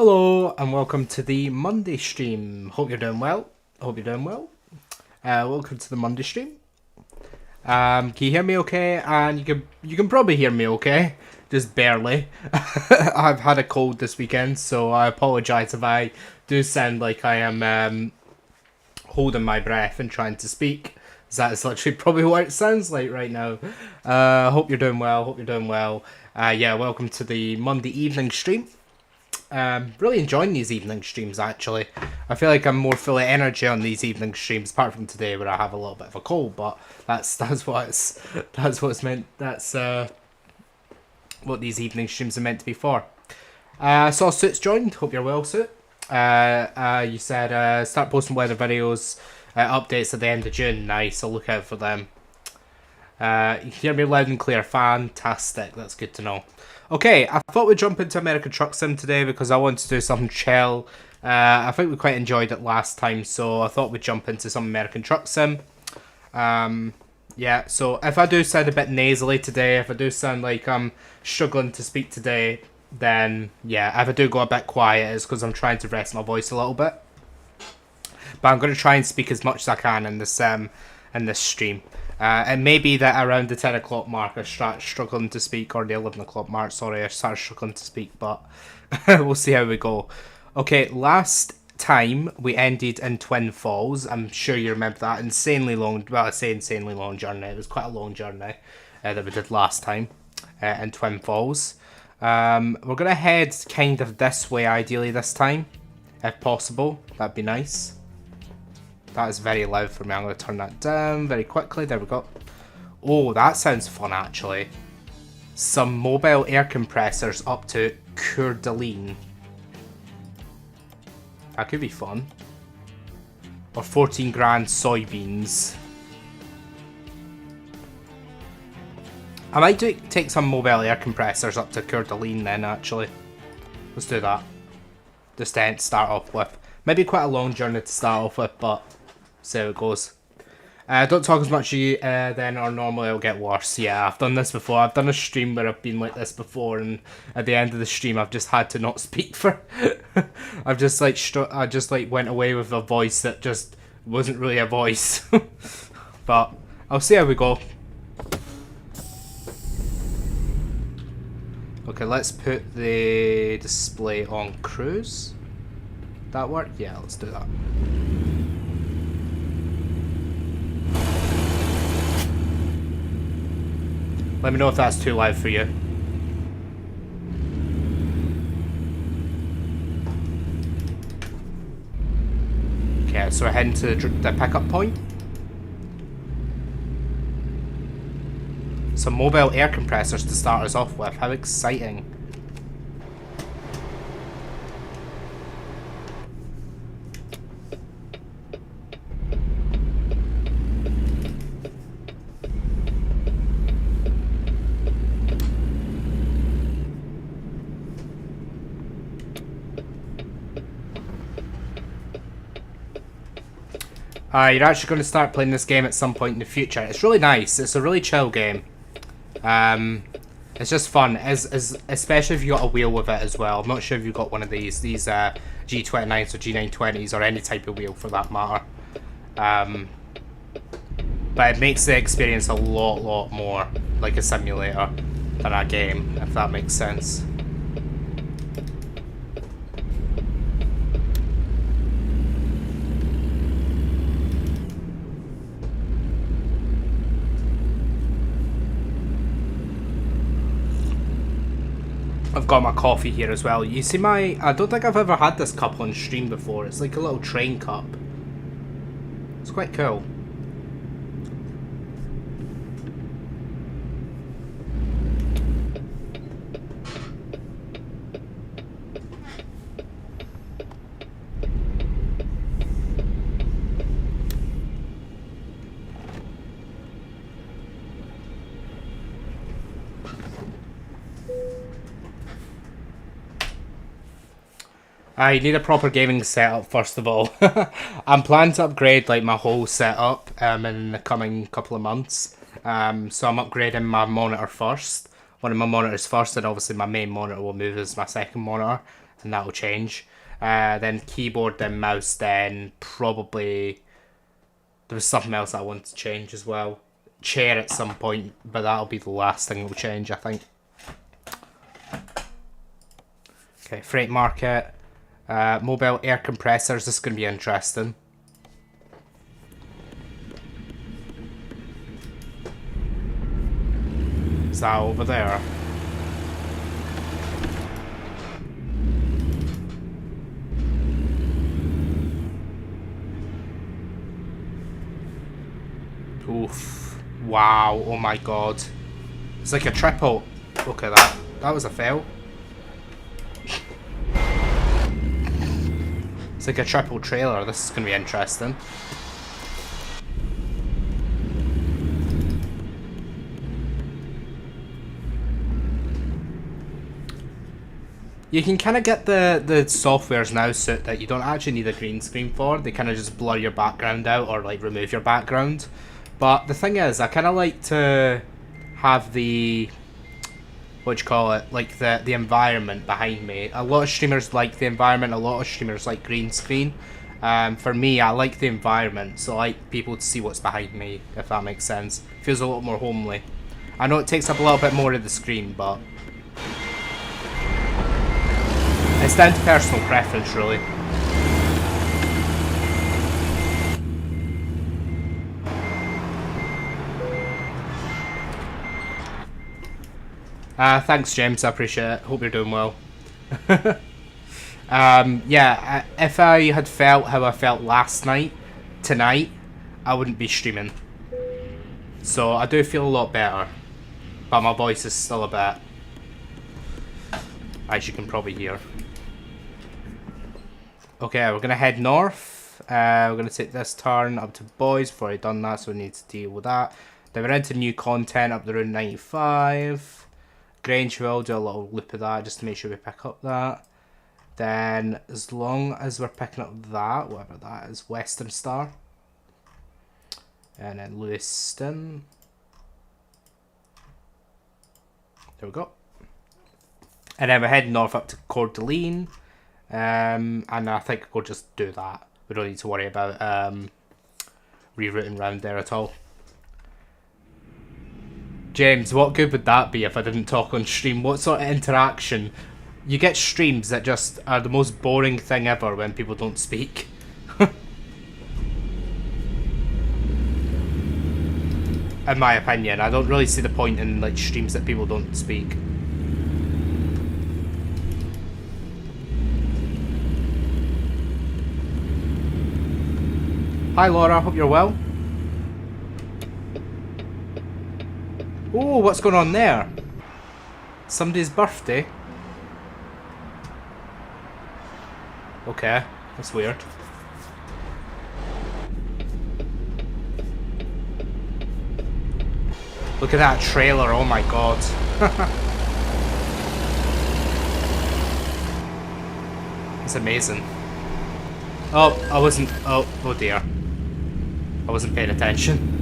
Hello and welcome to the Monday stream. Hope you're doing well. Welcome to the Monday stream. Can you hear me okay? And you can probably hear me okay, just barely. I've had a cold this weekend, so I apologise if I do sound like I am holding my breath and trying to speak. That is literally probably what it sounds like right now. Hope you're doing well. Yeah, welcome to the Monday evening stream. Really enjoying these evening streams, actually. I feel like I'm more full of energy on these evening streams, apart from today where I have a little bit of a cold, but that's what it's meant. That's what these evening streams are meant to be for. I saw Suits joined. Hope you're well, Suit. You said start posting weather videos, updates at the end of June. Nice, I'll look out for them. You can hear me loud and clear. Fantastic, that's good to know. Okay, I thought we'd jump into American Truck Sim today because I wanted to do something chill. I think we quite enjoyed it last time, so I thought we'd jump into some American Truck Sim. Yeah, so if I do sound a bit nasally today, if I do sound like I'm struggling to speak today, then yeah, if I do go a bit quiet, it's because I'm trying to rest my voice a little bit. But I'm going to try and speak as much as I can in this stream. It may be that around the 10 o'clock mark I start struggling to speak, or the 11 o'clock mark, sorry, I start struggling to speak, but we'll see how we go. Okay, last time we ended in Twin Falls. I'm sure you remember that insanely long, well, I say insanely long journey. It was quite a long journey that we did last time in Twin Falls. We're going to head kind of this way, ideally, this time, if possible. That'd be nice. That is very loud for me. I'm going to turn that down very quickly. There we go. Oh, that sounds fun, actually. Some mobile air compressors up to Coeur d'Alene. That could be fun. Or 14 grand soybeans. I might take some mobile air compressors up to Coeur d'Alene then, actually. Let's do that. Just to start off with. Maybe quite a long journey to start off with, but see how it goes. Don't talk as much then, or normally it'll get worse. Yeah, I've done this before. I've done a stream where I've been like this before, and at the end of the stream, I've just had to not speak for. I just went away with a voice that just wasn't really a voice. But I'll see how we go. Okay, let's put the display on cruise. That work? Yeah, let's do that. Let me know if that's too loud for you. Okay, so we're heading to the pickup point. Some mobile air compressors to start us off with. How exciting. You're actually going to start playing this game at some point in the future. It's really nice. It's a really chill game. It's just fun, especially if you got a wheel with it as well. I'm not sure if you got one of these G29s or G920s or any type of wheel for that matter. But it makes the experience a lot more like a simulator than a game, if that makes sense. I've got my coffee here as well. You see I don't think I've ever had this cup on stream before. It's like a little train cup. It's quite cool. You need a proper gaming setup first of all. I'm planning to upgrade like my whole setup in the coming couple of months. So I'm upgrading my monitor first. One of my monitors first, and obviously my main monitor will move as my second monitor. and that'll change. Then keyboard, then mouse, then probably there was something else I want to change as well. Chair at some point, but that'll be the last thing that'll change, I think. Okay, freight market, mobile air compressors. This is going to be interesting. Is that over there? Oof. Wow, oh my god. It's like a triple. Look at that. That was a fail. It's like a triple trailer. This is going to be interesting. You can kind of get the softwares now suit that you don't actually need a green screen for. They kind of just blur your background out or like remove your background. But the thing is, I kind of like to have the, what do you call it, like the environment behind me. A lot of streamers like the environment, a lot of streamers like green screen. For me, I like the environment, so I like people to see what's behind me, if that makes sense. Feels a lot more homely. I know it takes up a little bit more of the screen, but it's down to personal preference, really. Thanks, James. I appreciate it. Hope you're doing well. Yeah, if I had felt how I felt last night, tonight, I wouldn't be streaming. So I do feel a lot better, but my voice is still a bit, as you can probably hear. Okay, we're going to head north. We're going to take this turn up to Boys. Before I've done that, so we need to deal with that. Then we're into new content up the Route 95. Grangeville, do a little loop of that just to make sure we pick up that. Then, as long as we're picking up that, whatever that is, Western Star. And then Lewiston. There we go. And then we're heading north up to Coeur d'Alene. And I think we'll just do that. We don't need to worry about rerouting around there at all. James, what good would that be if I didn't talk on stream? What sort of interaction? You get streams that just are the most boring thing ever when people don't speak. In my opinion, I don't really see the point in like streams that people don't speak. Hi Laura, hope you're well. Oh, what's going on there? Somebody's birthday? Okay, that's weird. Look at that trailer, oh my god. It's amazing. Oh, I wasn't, oh dear. I wasn't paying attention.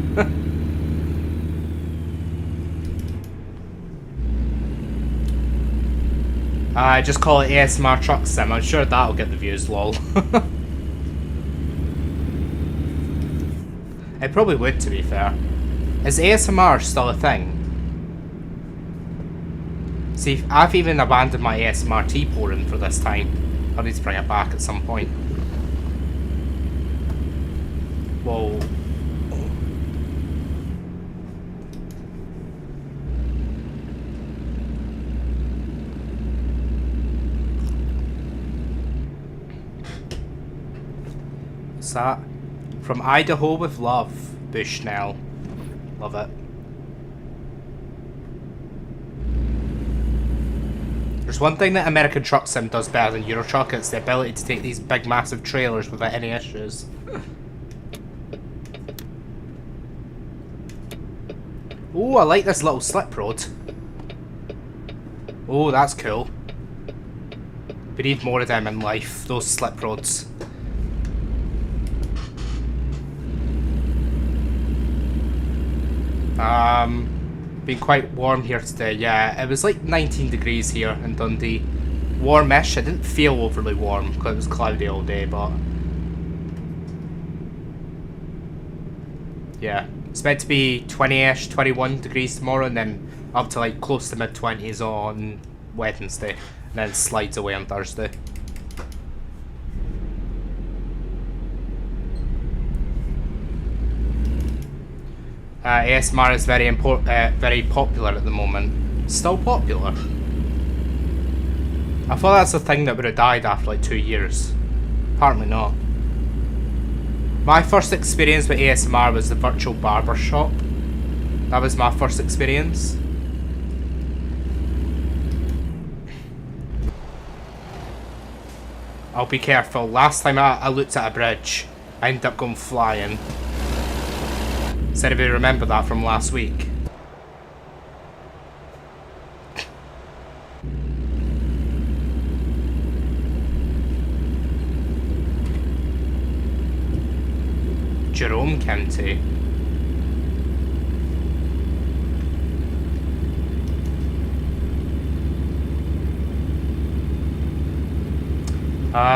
I just call it ASMR Truck Sim. I'm sure that'll get the views, lol. It probably would, to be fair. Is ASMR still a thing? See, I've even abandoned my ASMR T-pouring for this time. I need to bring it back at some point. Whoa. What's that? From Idaho with love, Bushnell. Love it. There's one thing that American Truck Sim does better than Euro Truck, it's the ability to take these big massive trailers without any issues. Oh, I like this little slip road. Oh, that's cool. We need more of them in life, those slip roads. Been quite warm here today, yeah. It was like 19 degrees here in Dundee. warmish. It didn't feel overly warm because it was cloudy all day, but yeah, it's meant to be 20-ish, 21 degrees tomorrow, and then up to like close to mid-20s on Wednesday, and then slides away on Thursday. ASMR is very popular at the moment. Still popular? I thought that's a thing that would have died after like 2 years. Apparently not. My first experience with ASMR was the virtual barber shop. That was my first experience. I'll be careful. Last time I looked at a bridge, I ended up going flying. Does anybody remember that from last week? Jerome County.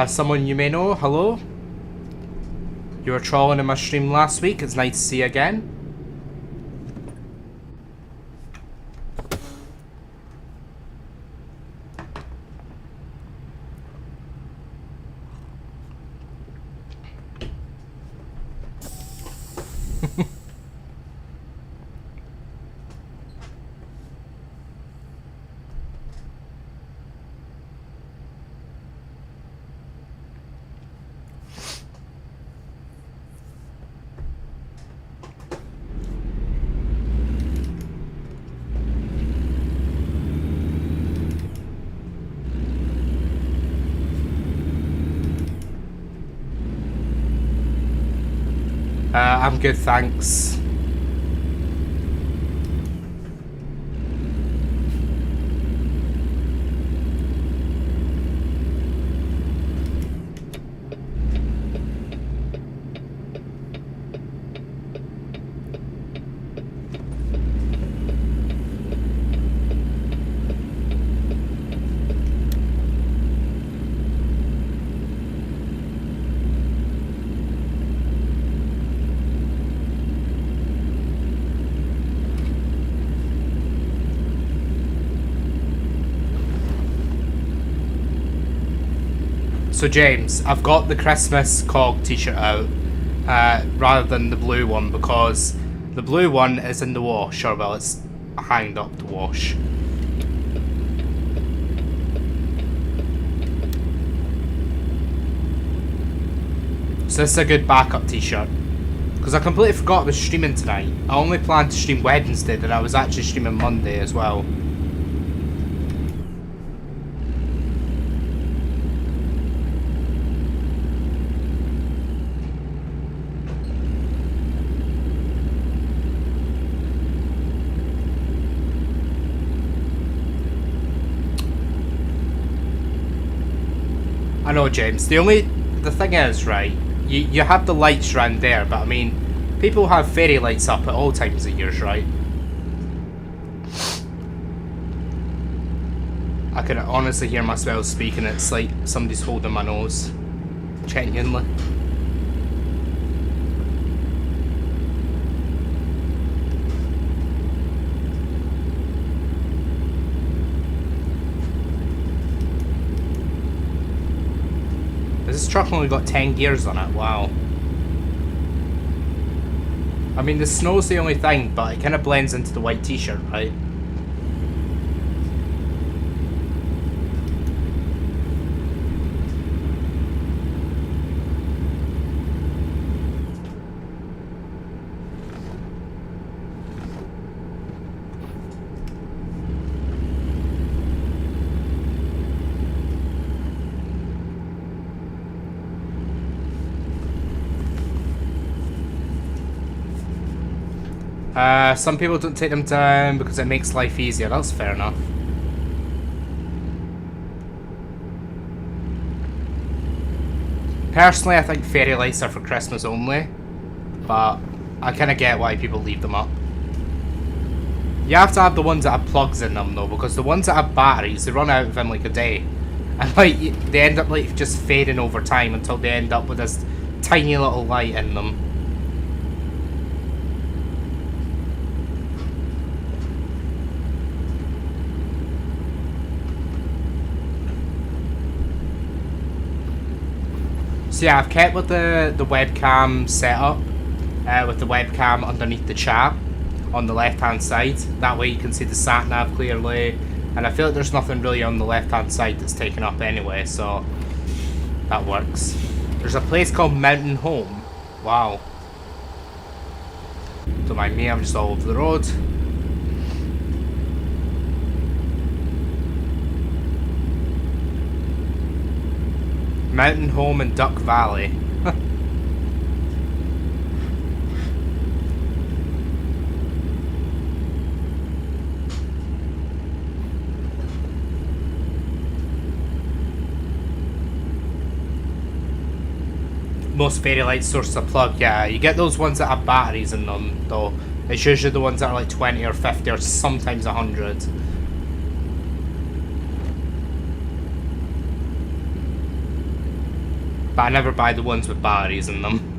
Someone you may know, hello? You were trolling in my stream last week, it's nice to see you again. I'm good, thanks. So James, I've got the Christmas COG t-shirt out rather than the blue one because the blue one is in the wash, or well, it's hanged up to wash. So this is a good backup t-shirt. Because I completely forgot I was streaming tonight. I only planned to stream Wednesday, and I was actually streaming Monday as well. I know, James. The thing is, right, you have the lights around there, but I mean, people have fairy lights up at all times of years, right? I can honestly hear myself speaking. It's like somebody's holding my nose. Genuinely. This truck only got 10 gears on it, wow. I mean, the snow's the only thing, but it kind of blends into the white t-shirt, right? Some people don't take them down because it makes life easier. That's fair enough. Personally, I think fairy lights are for Christmas only, but I kind of get why people leave them up. You have to have the ones that have plugs in them though, because the ones that have batteries, they run out within like a day. And like they end up like just fading over time until they end up with this tiny little light in them. So yeah, I've kept with the webcam setup, with the webcam underneath the chat on the left hand side. That way you can see the sat nav clearly, and I feel like there's nothing really on the left hand side that's taken up anyway, so that works. There's a place called Mountain Home. Wow. Don't mind me, I'm just all over the road. Mountain Home in Duck Valley. Most fairy light source of plug, yeah. You get those ones that have batteries in them, though. It's usually the ones that are like 20 or 50 or sometimes 100. But I never buy the ones with batteries in them.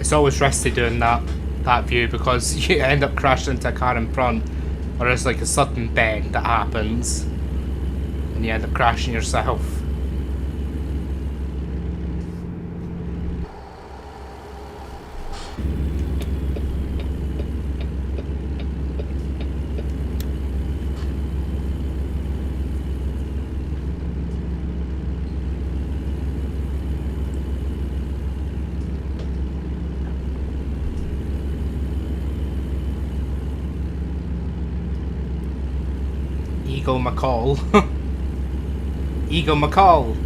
It's always risky doing that view because you end up crashing into a car in front, or there's like a sudden bend that happens and you end up crashing yourself. Eagle McCall. Eagle McCall.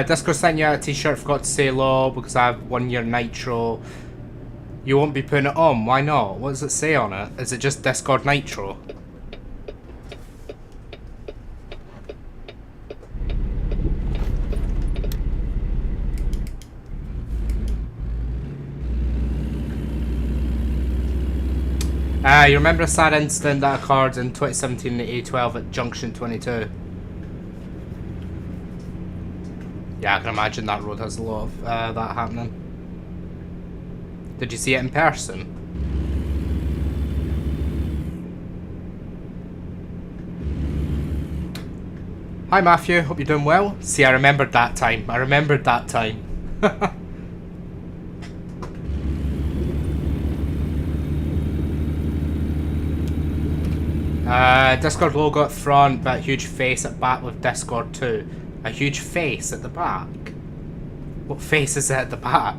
Discord sent you out a t-shirt, forgot to say low because I have 1 year Nitro. You won't be putting it on, why not? What does it say on it? Is it just Discord Nitro? You remember a sad incident that occurred in 2017 in the A12 at Junction 22? Yeah, I can imagine that road has a lot of that happening. Did you see it in person? Hi Matthew, hope you're doing well. See, I remembered that time. I remembered that time. Discord logo at front, but a huge face at back with Discord too. A huge face at the back? What face is it at the back?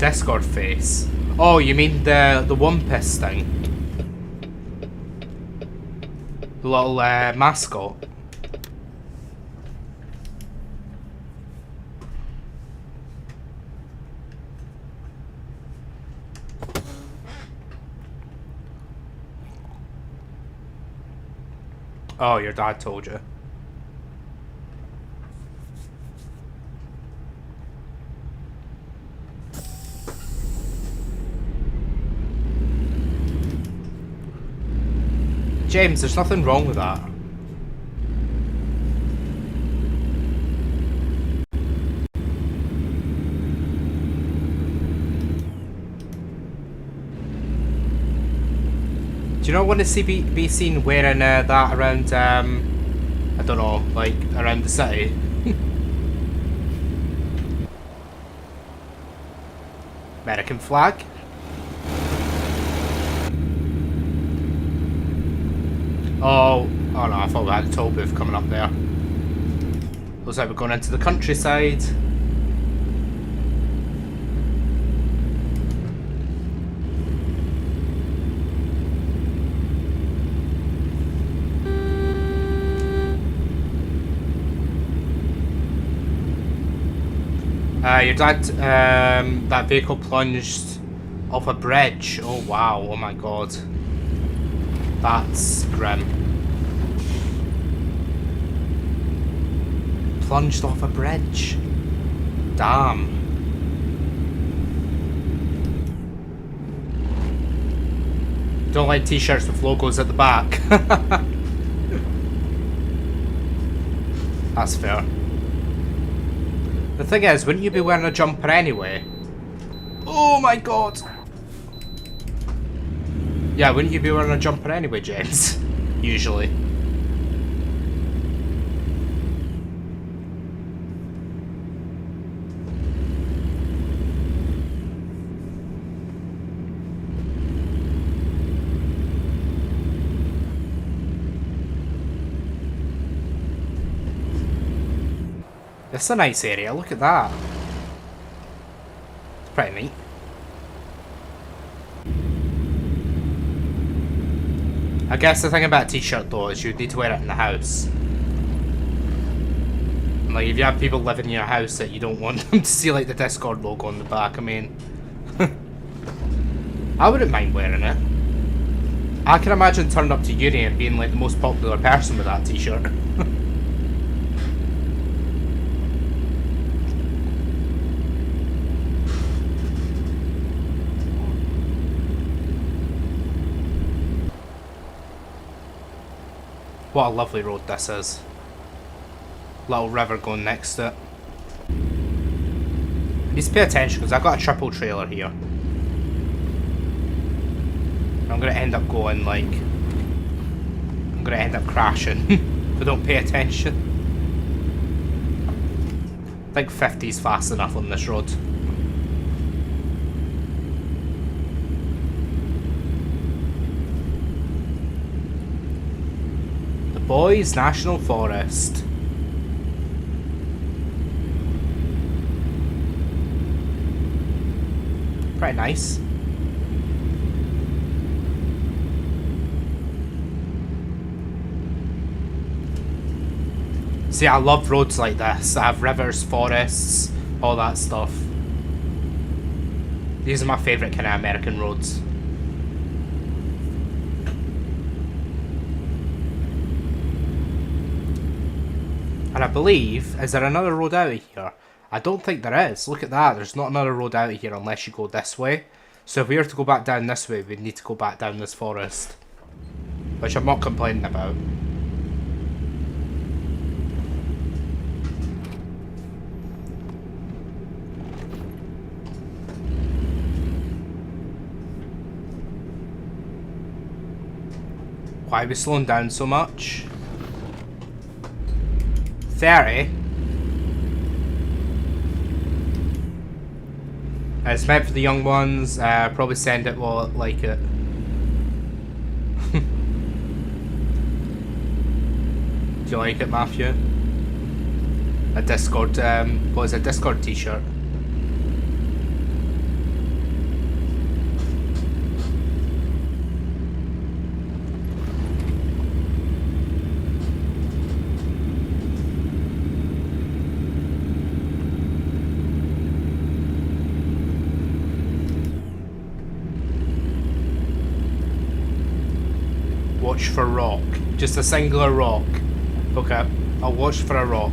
Discord face. Oh, you mean the one piss thing? The little mascot. Oh, your dad told you. James, there's nothing wrong with that. Do you not want to see be seen wearing that around, I don't know, like, around the city? American flag? Oh no, I thought we had a toll booth coming up there. Looks like we're going into the countryside. Your dad, that vehicle plunged off a bridge. Oh wow, oh my god. That's grim. Plunged off a bridge. Damn. Don't like t-shirts with logos at the back. That's fair. The thing is, wouldn't you be wearing a jumper anyway? Oh my god! Yeah, wouldn't you be wearing a jumper anyway, James? Usually. It's a nice area, look at that. It's pretty neat. I guess the thing about a t-shirt though is you'd need to wear it in the house. And like if you have people living in your house that you don't want them to see like the Discord logo on the back, I mean I wouldn't mind wearing it. I can imagine turning up to uni and being like the most popular person with that t-shirt. What a lovely road this is. Little river going next to it. I need to pay attention because I've got a triple trailer here. I'm going to end up going like... I'm going to end up crashing if I don't pay attention. I think 50's fast enough on this road. Boys National Forest. Pretty nice. See, I love roads like this. I have rivers, forests, all that stuff. These are my favourite kind of American roads. And I believe, is there another road out of here? I don't think there is. Look at that. There's not another road out of here unless you go this way. So if we were to go back down this way, we'd need to go back down this forest. Which I'm not complaining about. Why are we slowing down so much? 30? It's meant for the young ones. Probably send it while it like it. Do you like it, Matthew? A Discord, what is a Discord t-shirt? Watch for rock. Just a singular rock. Okay, I'll watch for a rock.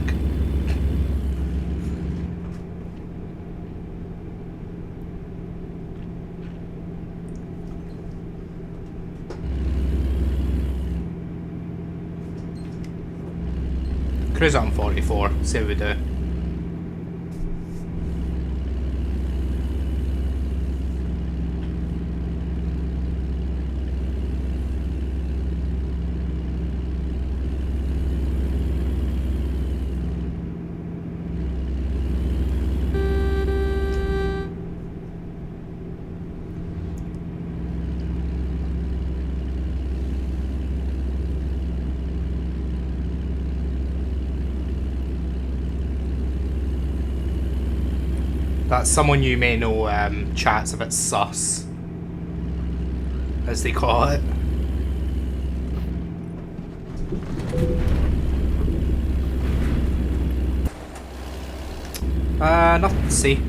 Cruise on 44, see how we do. That's someone you may know, chat's a bit sus, as they call it. Nothing to see.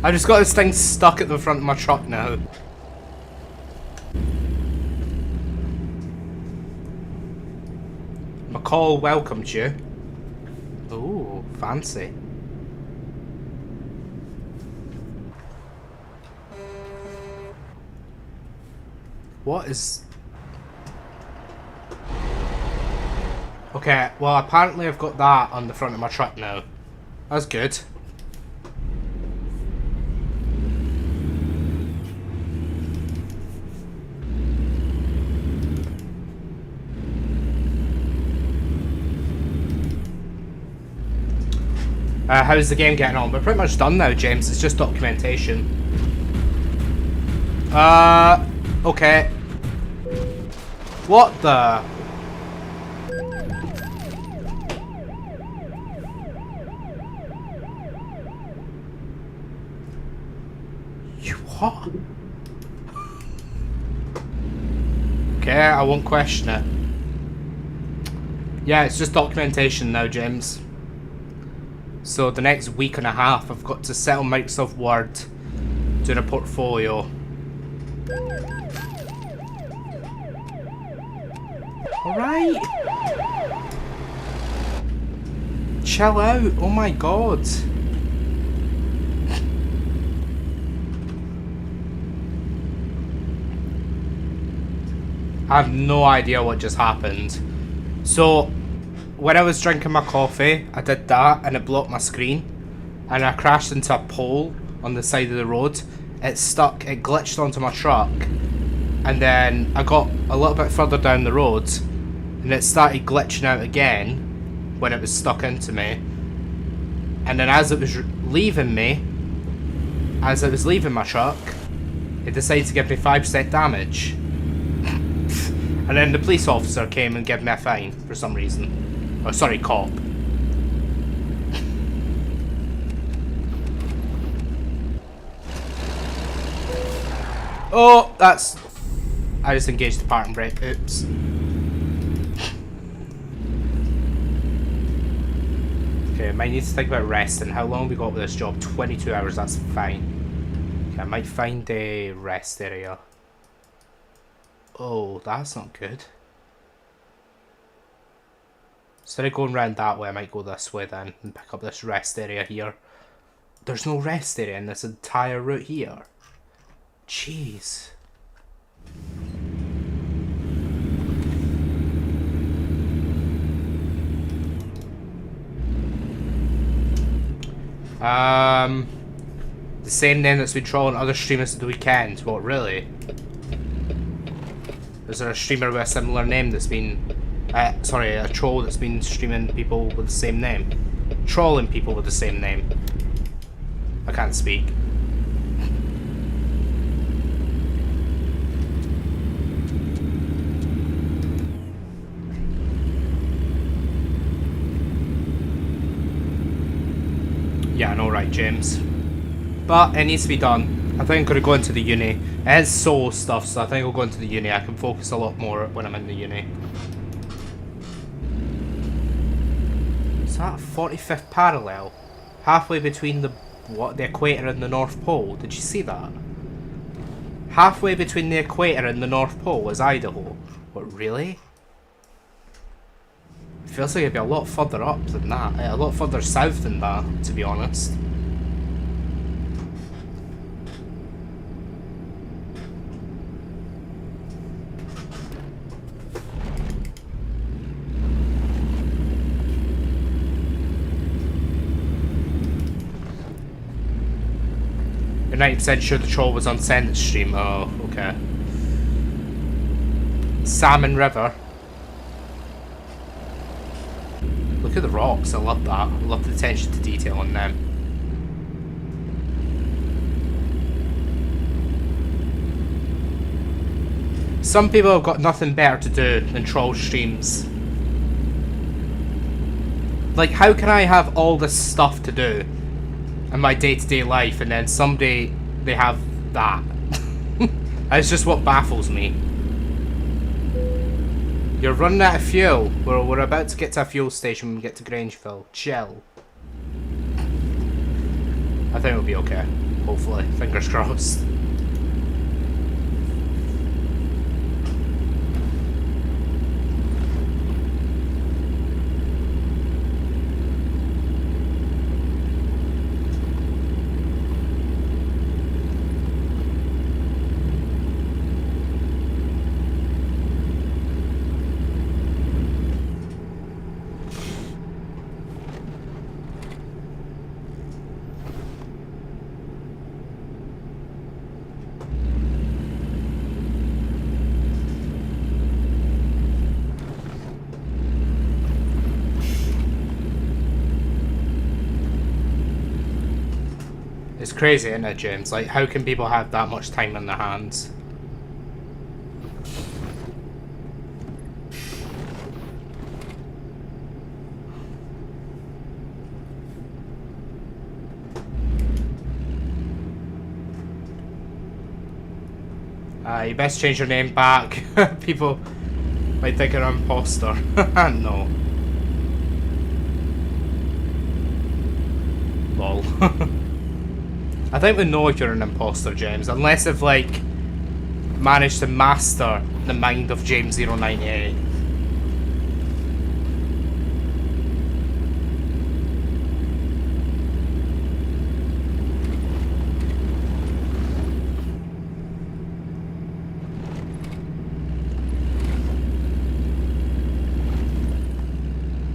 I just got this thing stuck at the front of my truck now. McCall welcomed you. Ooh, fancy. What is... Okay, well apparently I've got that on the front of my truck now. That's good. How's the game getting on? We're pretty much done now, James. It's just documentation. Okay. What the? You what? Okay, I won't question it. Yeah, it's just documentation now, James. So the next week and a half, I've got to set on Microsoft Word, doing a portfolio. Alright. Chill out, oh my god. I have no idea what just happened. So, when I was drinking my coffee, I did that and it blocked my screen. And I crashed into a pole on the side of the road. It stuck, it glitched onto my truck. And then I got a little bit further down the road and it started glitching out again when it was stuck into me. And then as it was leaving me, as it was leaving my truck, it decided to give me 5% damage. And then the police officer came and gave me a fine for some reason. Oh, sorry, cop. Oh, that's... I just engaged the parking brake. Oops. Okay, I might need to think about resting. How long have we got with this job? 22 hours, that's fine. Okay, I might find a rest area. Oh, that's not good. Instead of going round that way, I might go this way then and pick up this rest area here. There's no rest area in this entire route here. Jeez. The same name that's been trolling other streamers at the weekend. What, really? Is there a streamer with a similar name that's been... sorry, a troll that's been streaming people with the same name? Trolling people with the same name. I can't speak. Yeah, I know, right, James. But it needs to be done. I think I'm going to go into the uni. It is solo stuff, so I think I'll go into the uni. I can focus a lot more when I'm in the uni. Is that 45th parallel? Halfway between the equator and the North Pole. Did you see that? Halfway between the equator and the North Pole is Idaho. What, really? It feels like it'd be a lot further up than that. A lot further south than that, to be honest. You're 90% sure the troll was on Senate Stream. Oh, okay. Salmon River. Look at the rocks, I love that. I love the attention to detail on them. Some people have got nothing better to do than troll streams. Like, how can I have all this stuff to do in my day-to-day life and then someday they have that? That's just what baffles me. You're running out of fuel. We're about to get to a fuel station when we get to Grangeville. Chill. I think it'll be okay. Hopefully. Fingers crossed. It's crazy, isn't it, James? Like, how can people have that much time on their hands? You best change your name back. People might think you're an imposter. No. Lol. I think we know if you're an imposter, James, unless they've, like, managed to master the mind of James098.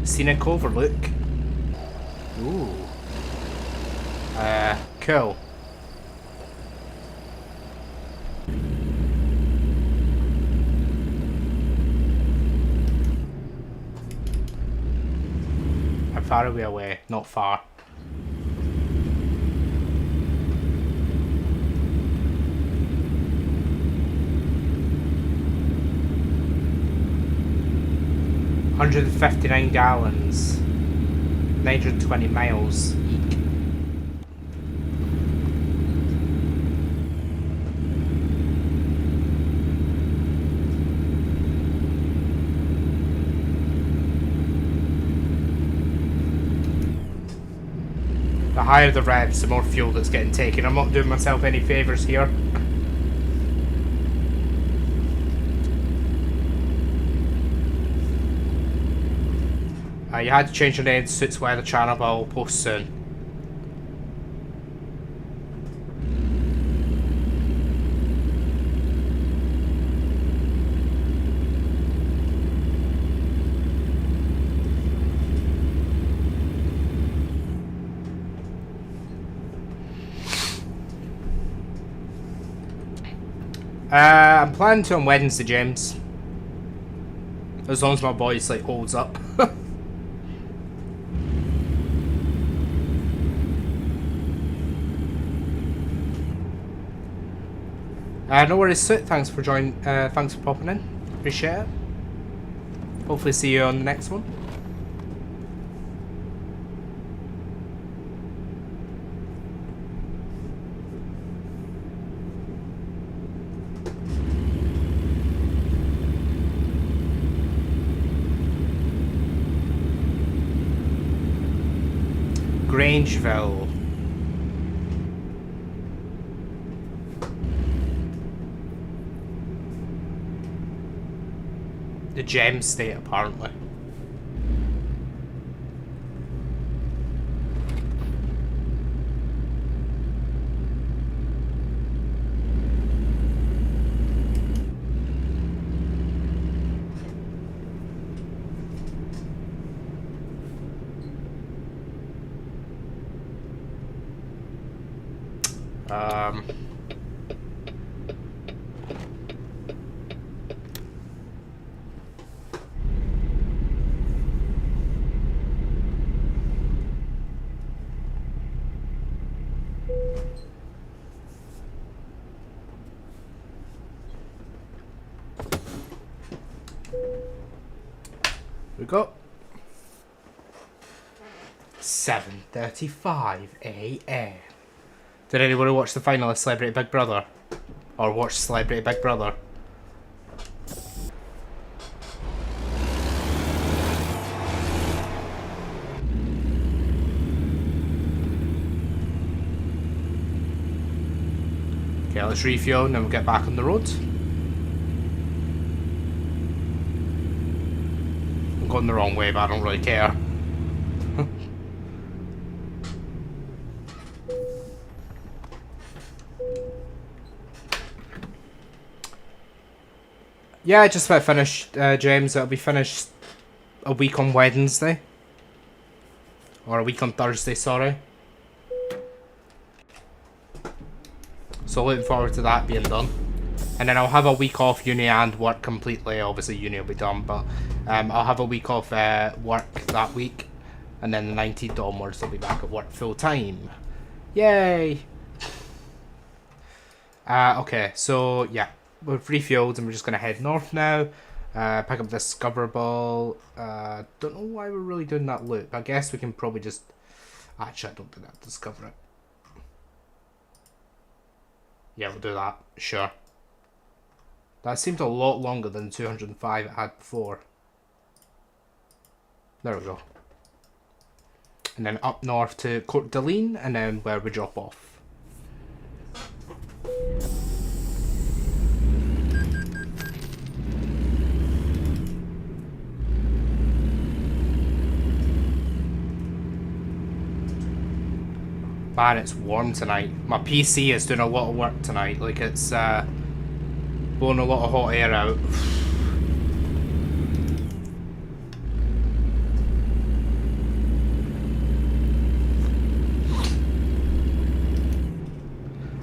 Scenic overlook. Ooh. Cool. How far are we away? Not far. $159 gallons. 920 miles. Eek. The higher the revs, the more fuel that's getting taken. I'm not doing myself any favours here. You had to change your name to Suits Weather Channel, but I'll post soon. I'm planning to on Wednesday, James. As long as my voice like holds up. No worries, Soot. Thanks for joining. Thanks for popping in. Appreciate it. Hopefully, see you on the next one. Grangeville. The gem state, apparently. We got 7:35 a.m. Did anybody watch the final of Celebrity Big Brother? Or watch Celebrity Big Brother? Okay, let's refuel and then we'll get back on the road. I'm going the wrong way, but I don't really care. Yeah, just about finished, James. It'll be finished a week on Wednesday. Or a week on Thursday, sorry. So looking forward to that being done. And then I'll have a week off uni and work completely. Obviously uni will be done, but I'll have a week off work that week. And then the 19th onwards I'll be back at work full time. Yay! Okay, so yeah. We've refueled and we're just going to head north now. Pick up Discoverable. Don't know why we're really doing that loop. I guess we can probably just... Actually, I don't think I'll discover it. Yeah, we'll do that. Sure. That seemed a lot longer than 205 it had before. There we go. And then up north to Court d'Alene, and then where we drop off. Man, it's warm tonight. My PC is doing a lot of work tonight. Like, it's blowing a lot of hot air out.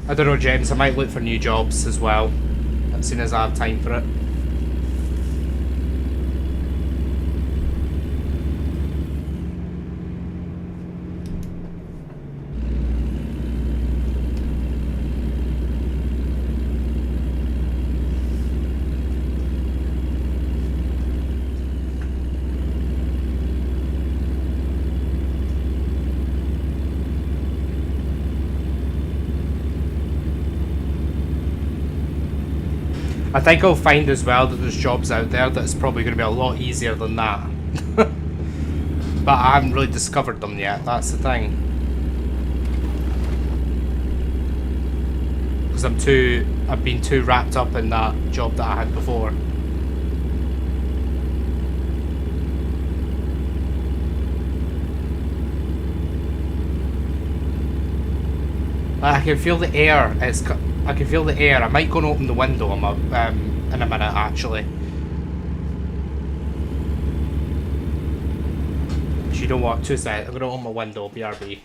I don't know, James. I might look for new jobs as well, as soon as I have time for it. I think I'll find as well that there's jobs out there that's probably going to be a lot easier than that. But I haven't really discovered them yet, that's the thing. Because I've been too wrapped up in that job that I had before. I can feel the air. I can feel the air. I might go and open the window in a minute, actually. Actually, you know what? 2 seconds. I'm going to open my window, BRB.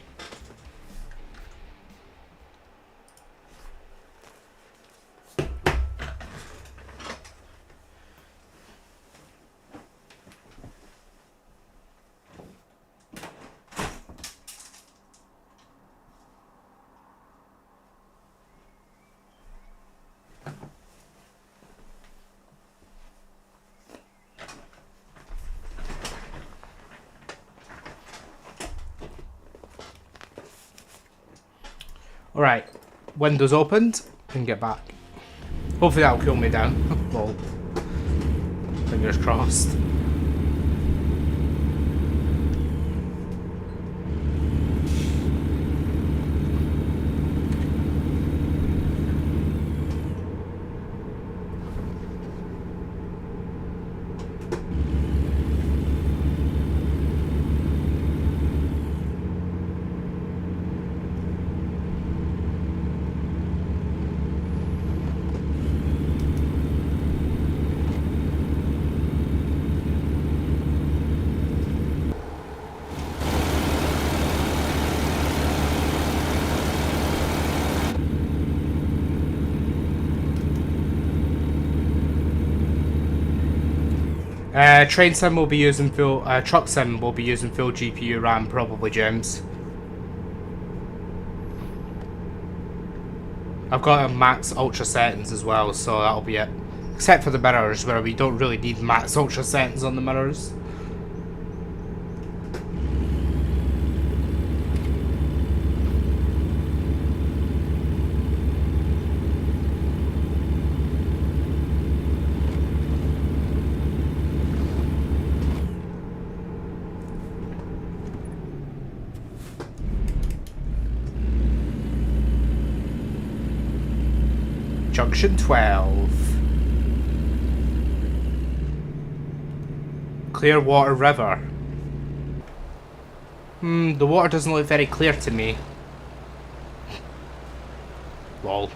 Alright, windows opened, and get back. Hopefully that'll cool me down. Well, fingers crossed. Train sim will be using full. Truck sim will be using full GPU RAM, probably, James. I've got a max ultra settings as well, so that'll be it. Except for the mirrors, where we don't really need max ultra settings on the mirrors. Junction 12. Clearwater River. The water doesn't look very clear to me. Lol.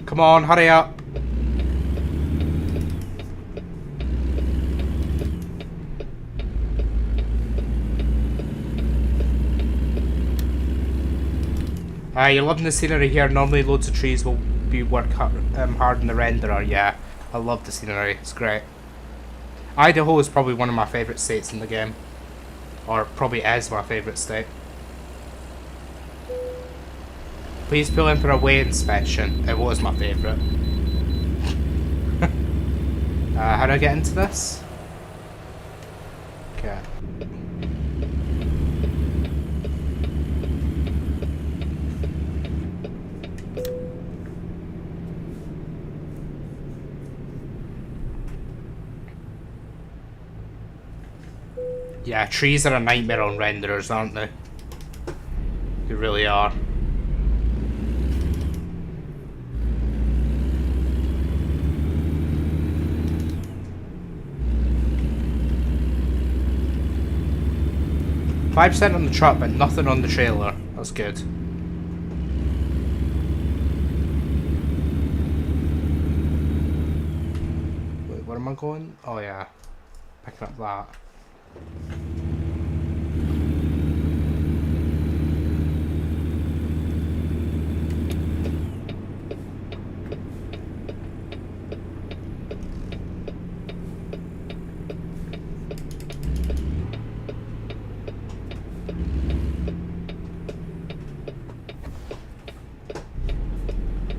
Come on, hurry up. You're loving the scenery here. Normally loads of trees will be hard in the renderer. Yeah, I love the scenery. It's great. Idaho is probably one of my favourite states in the game. Or probably is my favourite state. Please pull in for a weigh inspection. It was my favourite. How do I get into this? Okay. Yeah, trees are a nightmare on renderers, aren't they? They really are. %5 on the truck, but nothing on the trailer. That's good. Wait, where am I going? Oh yeah, picking up that.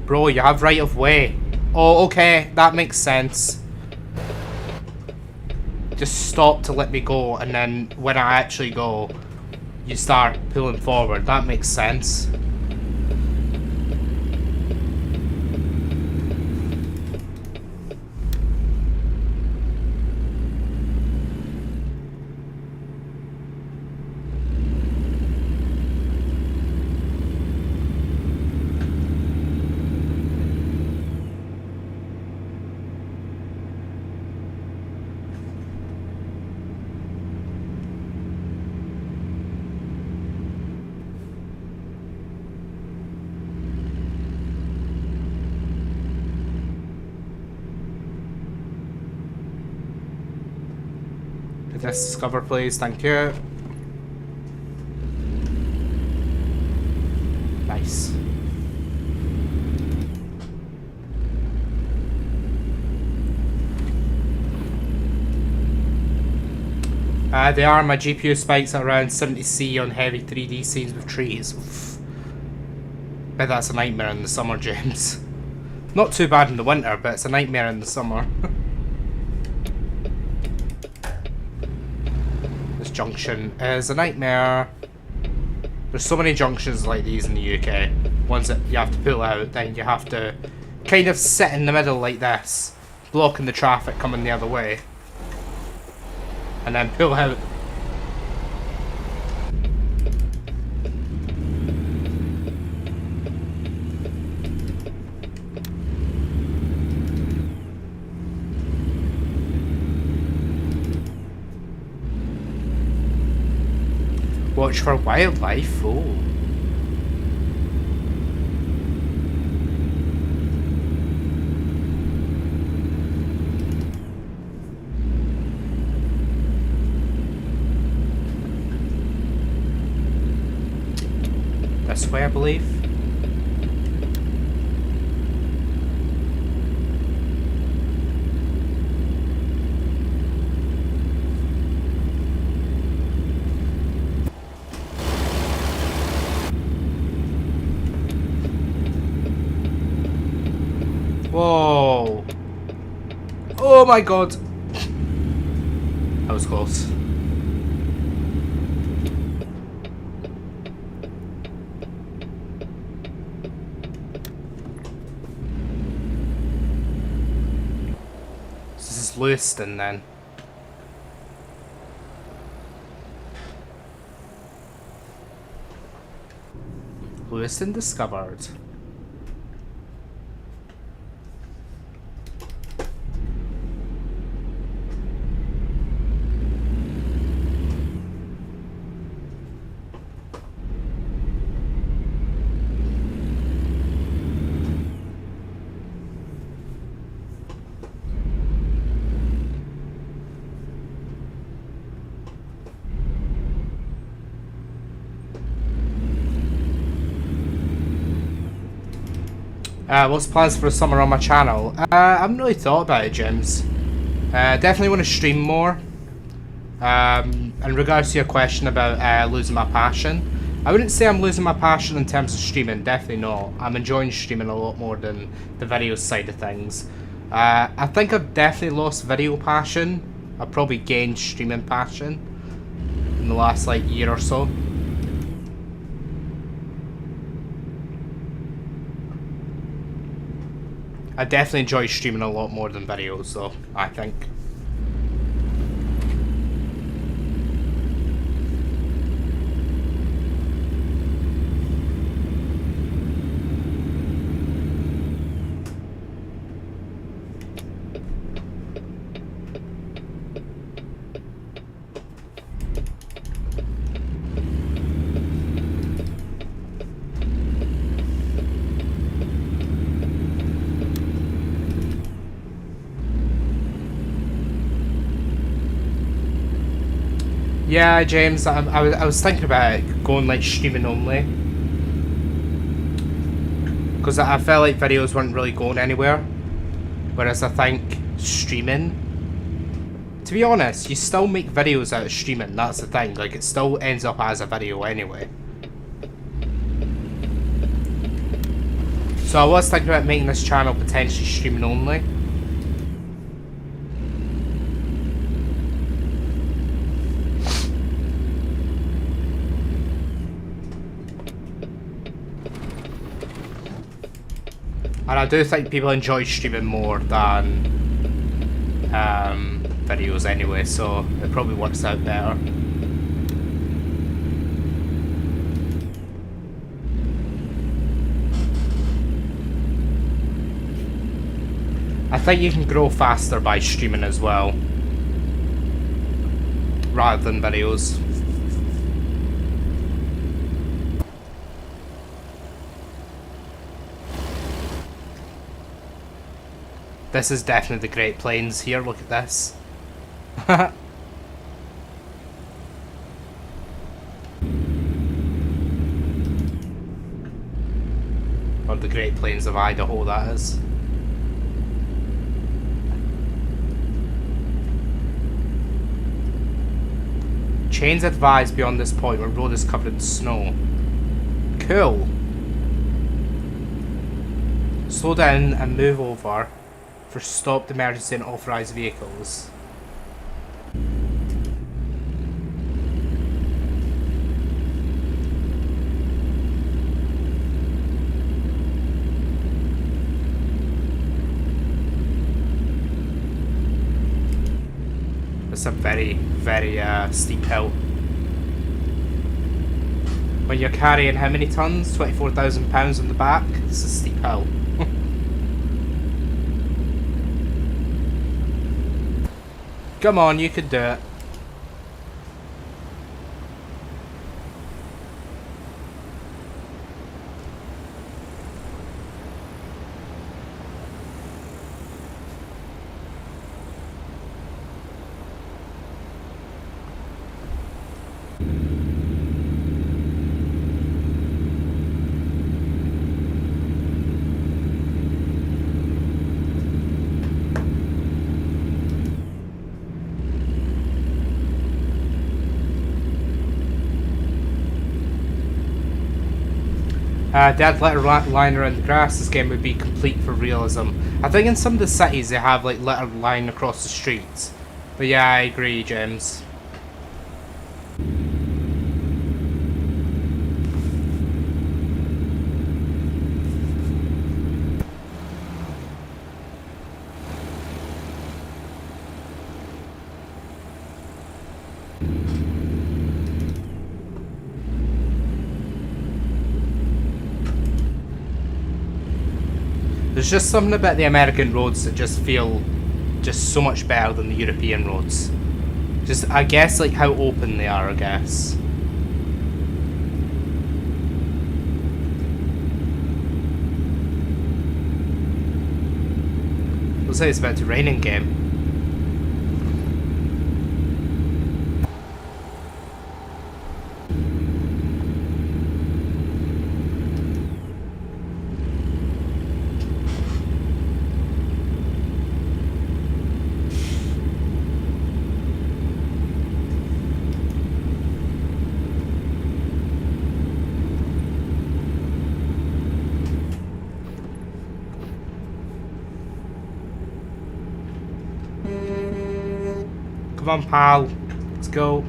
Bro, you have right of way. Oh, okay, that makes sense. Just stop to let me go, and then when I actually go, you start pulling forward. That makes sense. Discover, please. Thank you. Nice. They are. My GPU spikes at around 70C on heavy 3D scenes with trees. Oof. Bet that's a nightmare in the summer, James. Not too bad in the winter, but it's a nightmare in the summer. Junction is a nightmare. There's so many junctions like these in the UK. Ones that you have to pull out, then you have to kind of sit in the middle like this, blocking the traffic coming the other way, and then pull out. Watch for wildlife. Oh. way, I believe. Whoa. Oh my god. That was close. This is Lewiston then. Lewiston discovered. What's plans for the summer on my channel? I haven't really thought about it, James. Definitely want to stream more. In regards to your question about losing my passion, I wouldn't say I'm losing my passion in terms of streaming, definitely not. I'm enjoying streaming a lot more than the video side of things. I think I've definitely lost video passion. I've probably gained streaming passion in the last like year or so. I definitely enjoy streaming a lot more than videos though, I think. Yeah, James, I was thinking about it, going like streaming only. Because I felt like videos weren't really going anywhere. Whereas I think streaming, to be honest, you still make videos out of streaming, that's the thing. Like, it still ends up as a video anyway. So I was thinking about making this channel potentially streaming only. And I do think people enjoy streaming more than videos anyway, so it probably works out better. I think you can grow faster by streaming as well, rather than videos. This is definitely the Great Plains here, look at this. Or the Great Plains of Idaho, that is. Chains advised beyond this point where road is covered in snow. Cool. Slow down and move over for stopped emergency and authorized vehicles. It's a very, very steep hill. When you're carrying how many tons? 24,000 pounds on the back? It's a steep hill. Come on, you could do it. Dead litter lying around the grass. This game would be complete for realism. I think in some of the cities they have like litter lying across the streets. But yeah, I agree, James. There's just something about the American roads that just feel just so much better than the European roads. Just, I guess, like how open they are, I guess. Looks like it's about to rain in game. Come on, pal. Let's go.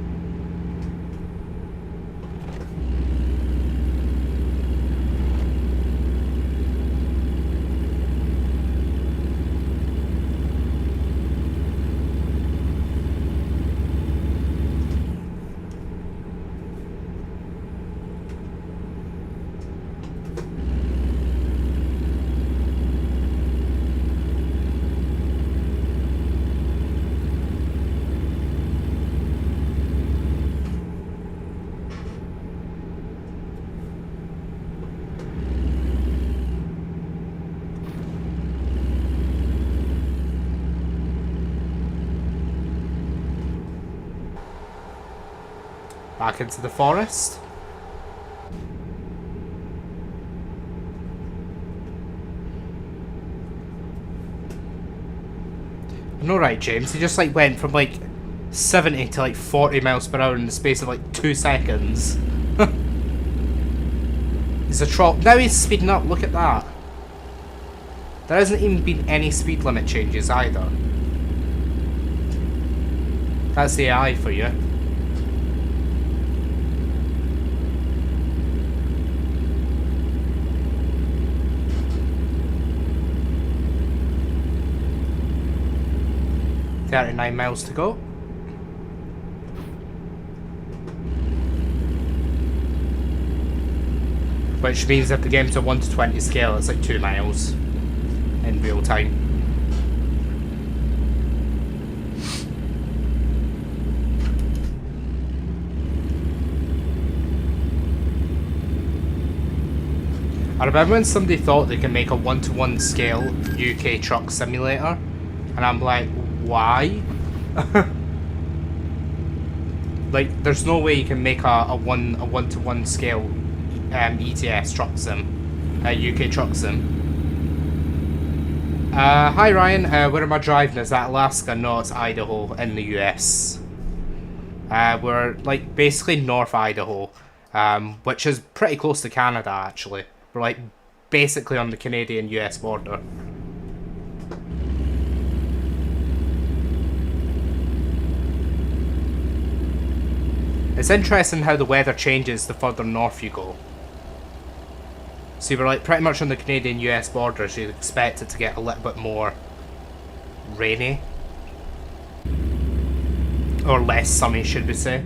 Back into the forest. I know, right, James? He just like went from like 70 to like 40 miles per hour in the space of like 2 seconds. He's a troll. Now he's speeding up. Look at that. There hasn't even been any speed limit changes either. That's the AI for you. "39 miles to go." Which means if the game's a 1 to 20 scale, it's like 2 miles in real time. I remember when somebody thought they could make a 1-to-1 scale UK truck simulator, and I'm like, why? Like, there's no way you can make a 1-to-1 scale ETS truck sim, UK truck sim. Hi Ryan, where am I driving? Is that Alaska? No, it's Idaho in the US. We're like basically North Idaho, which is pretty close to Canada actually. We're like basically on the Canadian-US border. It's interesting how the weather changes the further north you go. See, we're like pretty much on the Canadian-US border, so you'd expect it to get a little bit more rainy. Or less sunny, should we say.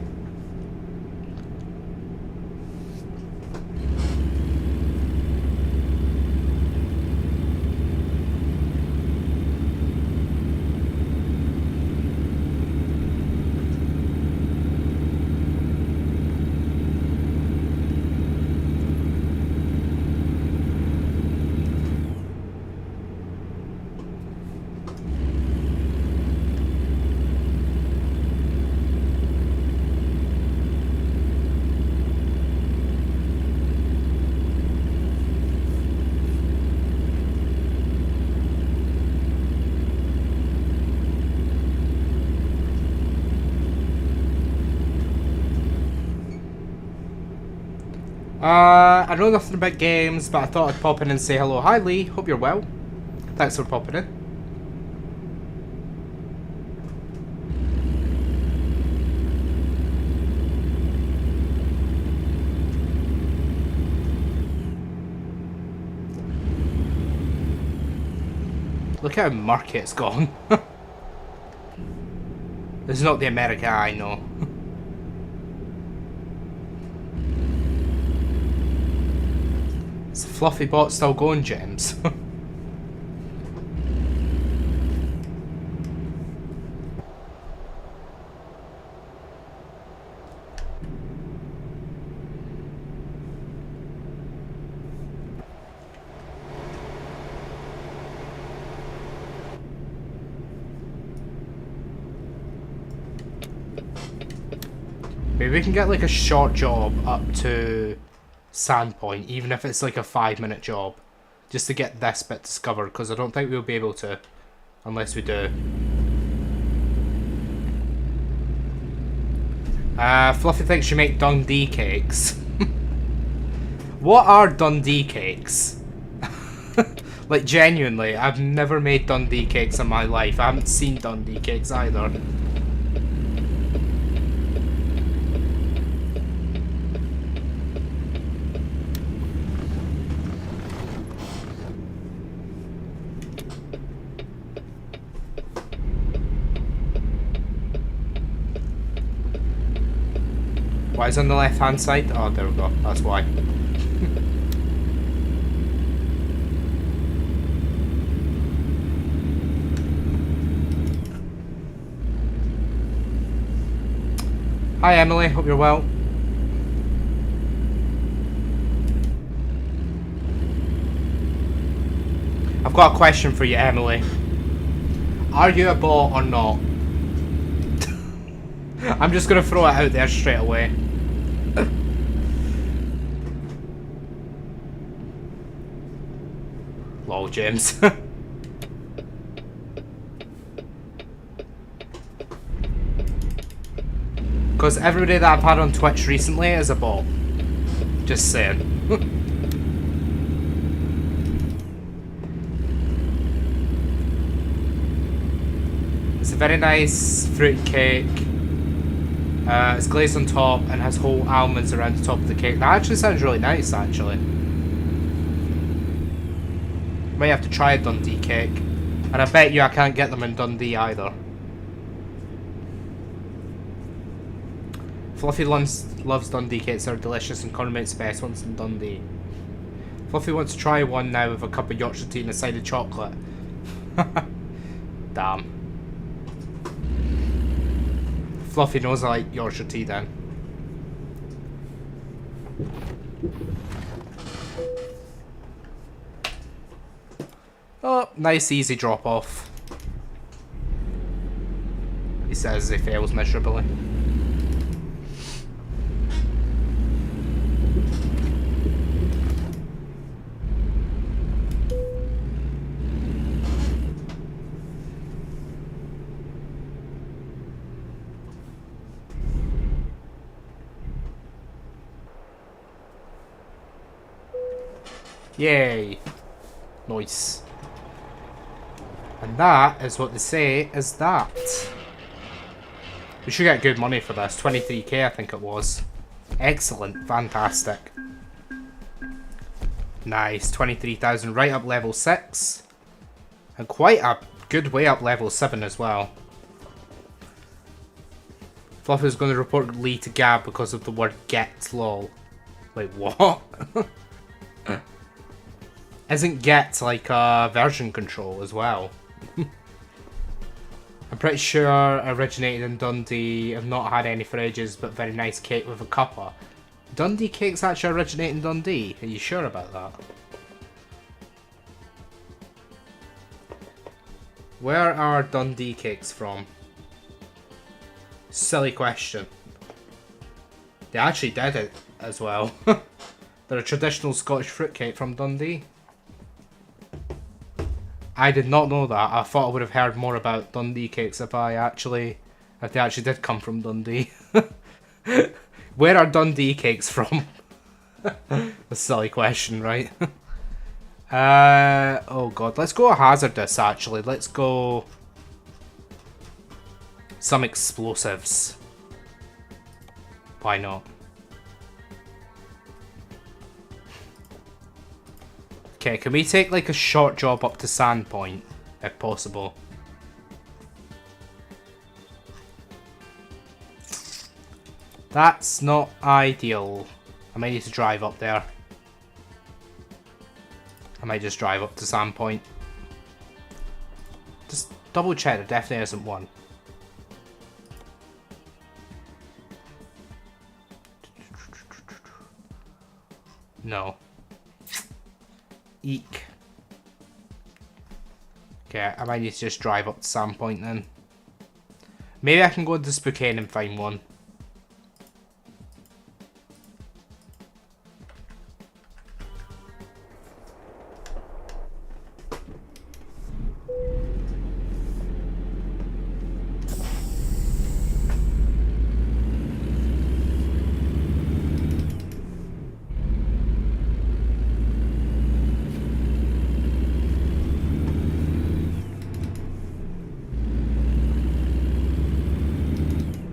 I know nothing about games, but I thought I'd pop in and say hello. Hi Lee, hope you're well. Thanks for popping in. Look how murky it's gone. This is not the America I know. Is the fluffy bot still going, James? Maybe we can get like a short job up to Sandpoint, even if it's like a 5-minute job, just to get this bit discovered, because I don't think we'll be able to unless we do. Fluffy thinks you make Dundee cakes. What are Dundee cakes? Like, genuinely, I've never made Dundee cakes in my life. I haven't seen Dundee cakes either. Why is it on the left hand side? Oh, there we go. That's why. Hi Emily, hope you're well. I've got a question for you, Emily. Are you a bot or not? I'm just gonna throw it out there straight away. Lol, James. Because everybody that I've had on Twitch recently is a bot. Just saying. It's a very nice fruit cake. It's glazed on top and has whole almonds around the top of the cake. That actually sounds really nice, actually. Might have to try a Dundee cake. And I bet you I can't get them in Dundee either. Fluffy loves Dundee cakes, they're delicious, and Connor makes the best ones in Dundee. Fluffy wants to try one now with a cup of Yorkshire tea and a side of chocolate. Damn. Fluffy knows I like Yorkshire tea then. Oh, nice easy drop off. He says he fails miserably. Yay. Nice. And that is what they say is that. We should get good money for this. 23k I think it was. Excellent. Fantastic. Nice. 23,000 right up level 6. And quite a good way up level 7 as well. Fluffy's going to report Lee to Gab because of the word get lol. Wait, what? Isn't get like a version control as well? I'm pretty sure originated in Dundee. I've not had any for ages, but very nice cake with a cuppa. Dundee cakes actually originate in Dundee? Are you sure about that? Where are Dundee cakes from? Silly question. They actually did it as well. They're a traditional Scottish fruitcake from Dundee. I did not know that. I thought I would have heard more about Dundee cakes if they actually did come from Dundee. Where are Dundee cakes from? A silly question, right? Oh god, let's go hazardous actually. Let's go some explosives. Why not? Okay, can we take like a short job up to Sandpoint, if possible? That's not ideal. I might need to drive up there. I might just drive up to Sandpoint. Just double check there definitely isn't one. No. Eek. Okay, I might need to just drive up to Sandpoint then. Maybe I can go into Spokane and find one.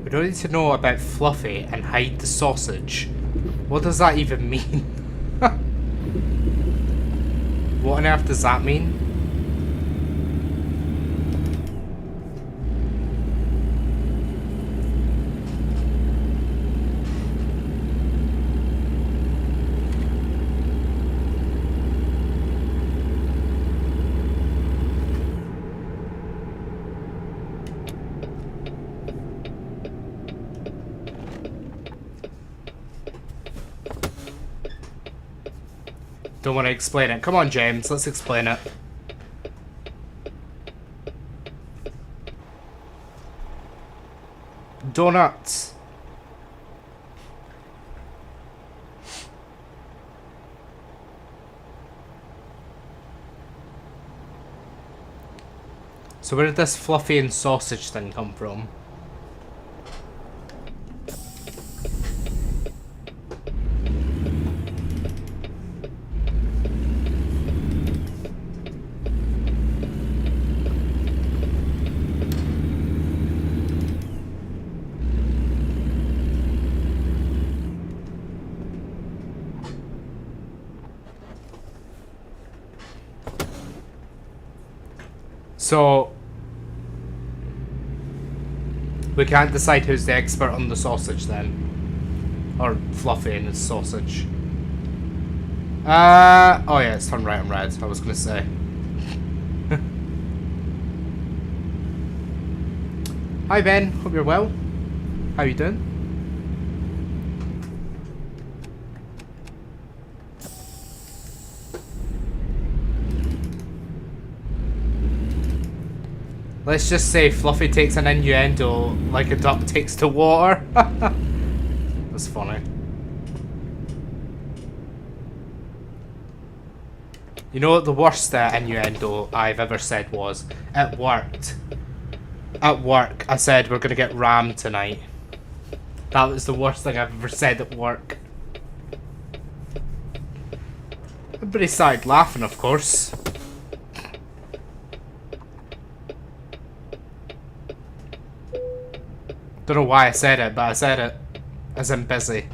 We don't need to know about Fluffy and hide the sausage. What does that even mean? What on earth does that mean? Don't want to explain it. Come on, James, let's explain it. Donuts. So where did this Fluffy and sausage thing come from? So, we can't decide who's the expert on the sausage then. Or Fluffy and his sausage. Oh yeah, it's turned right on red, I was gonna say. Hi Ben, hope you're well. How you doing? Let's just say Fluffy takes an innuendo like a duck takes to water. That's funny. You know what the worst innuendo I've ever said was? It worked. At work, I said we're gonna get rammed tonight. That was the worst thing I've ever said at work. Everybody started laughing, of course. Don't know why I said it, but I said it. As in busy.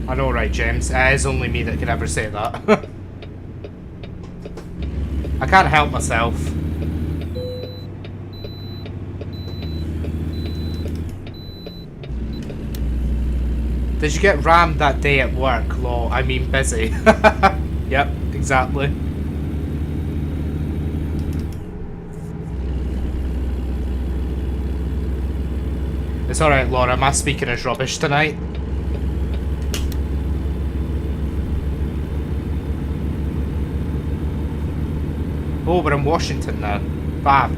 I know, right, James? It is only me that could ever say that. I can't help myself. Did you get rammed that day at work? Lol, I mean busy. Yep, exactly. It's alright, Laura, my speaking is rubbish tonight. Oh, we're in Washington now. Fab.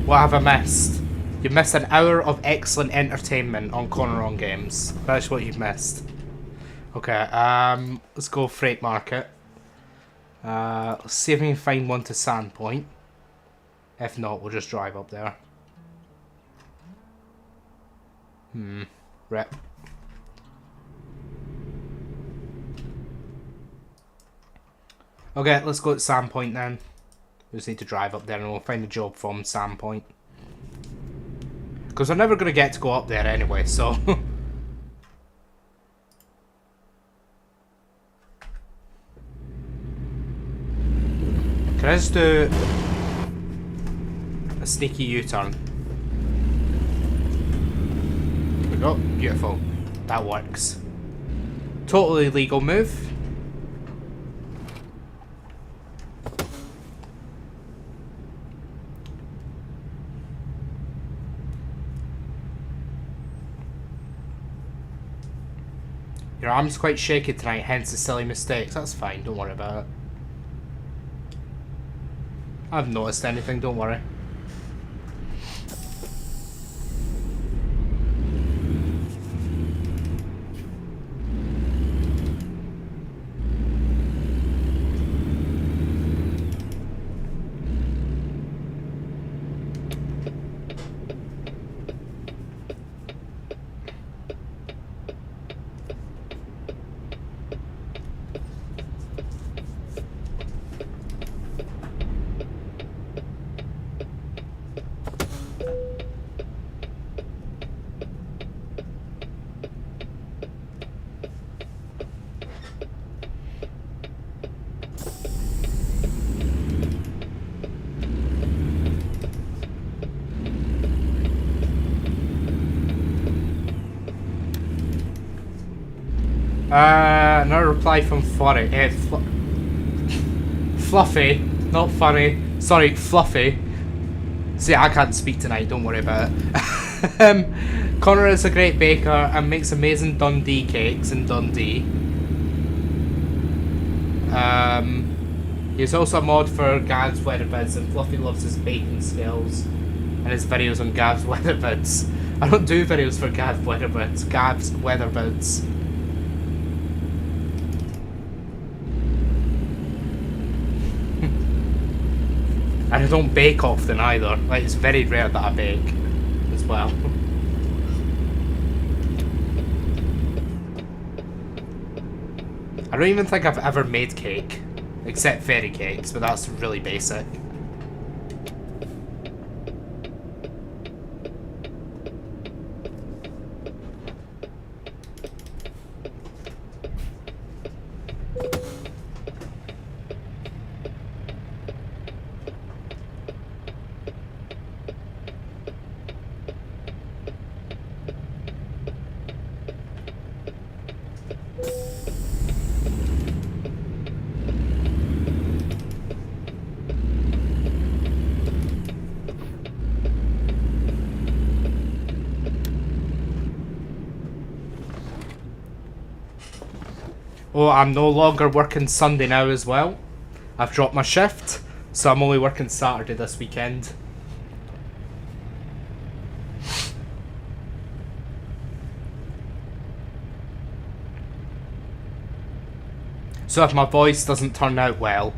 What have I missed? You've missed an hour of excellent entertainment on ConnerOnGames. That's what you've missed. Okay, let's go freight market. Let's see if we can find one to Sandpoint. If not, we'll just drive up there. Rip. Okay, let's go to Sandpoint then. We just need to drive up there and we'll find a job from Sandpoint. Because we're never going to get to go up there anyway, so... Can I just do a sneaky U-turn? There we go. Beautiful. That works. Totally legal move. Your arm's quite shaky tonight, hence the silly mistakes. That's fine, don't worry about it. I haven't noticed anything, don't worry. Another reply from Fluffy. Fluffy, not funny. Sorry, Fluffy. See, I can't speak tonight, don't worry about it. Connor is a great baker and makes amazing Dundee cakes in Dundee. He's also a mod for Gav's Weathervids, and Fluffy loves his baking skills and his videos on Gav's Weathervids. I don't do videos for Gav's Weathervids. Gav's Weathervids. And I don't bake often either. Like, it's very rare that I bake as well. I don't even think I've ever made cake, except fairy cakes, but that's really basic. Oh, I'm no longer working Sunday now as well. I've dropped my shift, so I'm only working Saturday this weekend. So if my voice doesn't turn out well,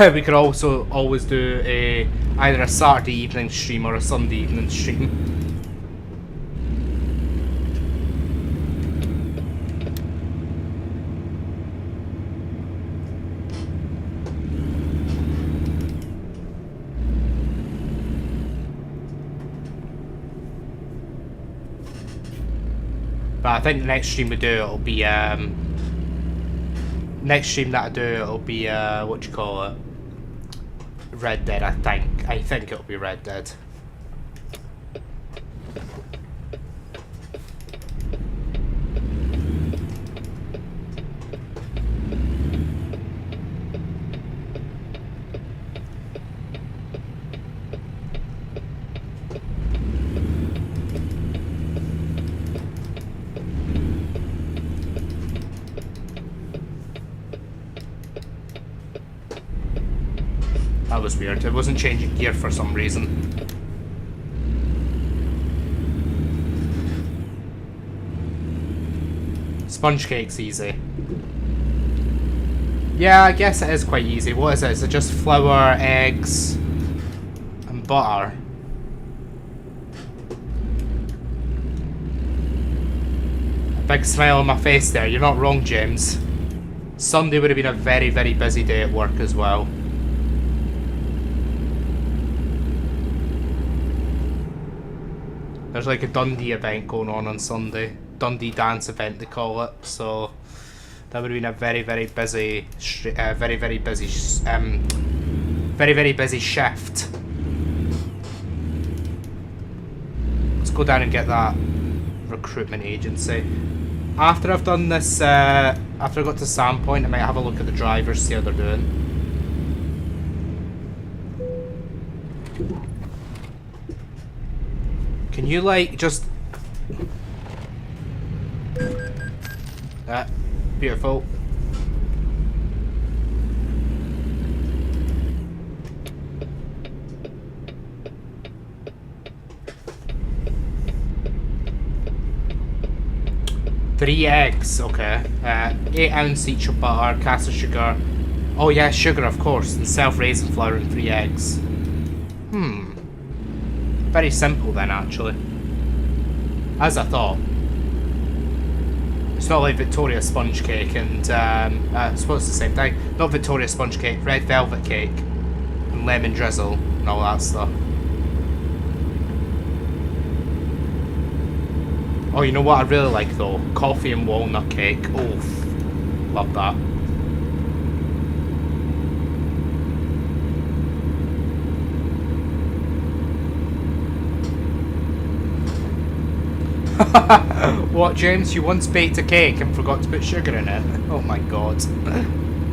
we could also always do either a Saturday evening stream or a Sunday evening stream. But I think the next stream we do, it'll be, next stream that I do, it'll be, what do you call it? Red Dead, I think. I think it'll be Red Dead. That was weird. It wasn't changing gear for some reason. Sponge cake's easy. Yeah, I guess it is quite easy. What is it? Is it just flour, eggs, and butter? A big smile on my face there. You're not wrong, James. Sunday would have been a very, very busy day at work as well. There's like a Dundee event going on Sunday. Dundee dance event they call it. So that would have been a very, very busy, very, very busy shift. Let's go down and get that recruitment agency. After I've done this, after I got to Sandpoint, I might have a look at the drivers, see how they're doing. Can you, like, just... beautiful. Three eggs, okay. 8 ounce each of butter, caster sugar. Oh yeah, sugar of course, and self-raising flour and 3 eggs. Very simple then, actually. As I thought. It's not like Victoria sponge cake and, I suppose it's the same thing. Not Victoria sponge cake, red velvet cake, and lemon drizzle, and all that stuff. Oh, you know what I really like though? Coffee and walnut cake. Oof. Love that. What, James? You once baked a cake and forgot to put sugar in it? Oh my god.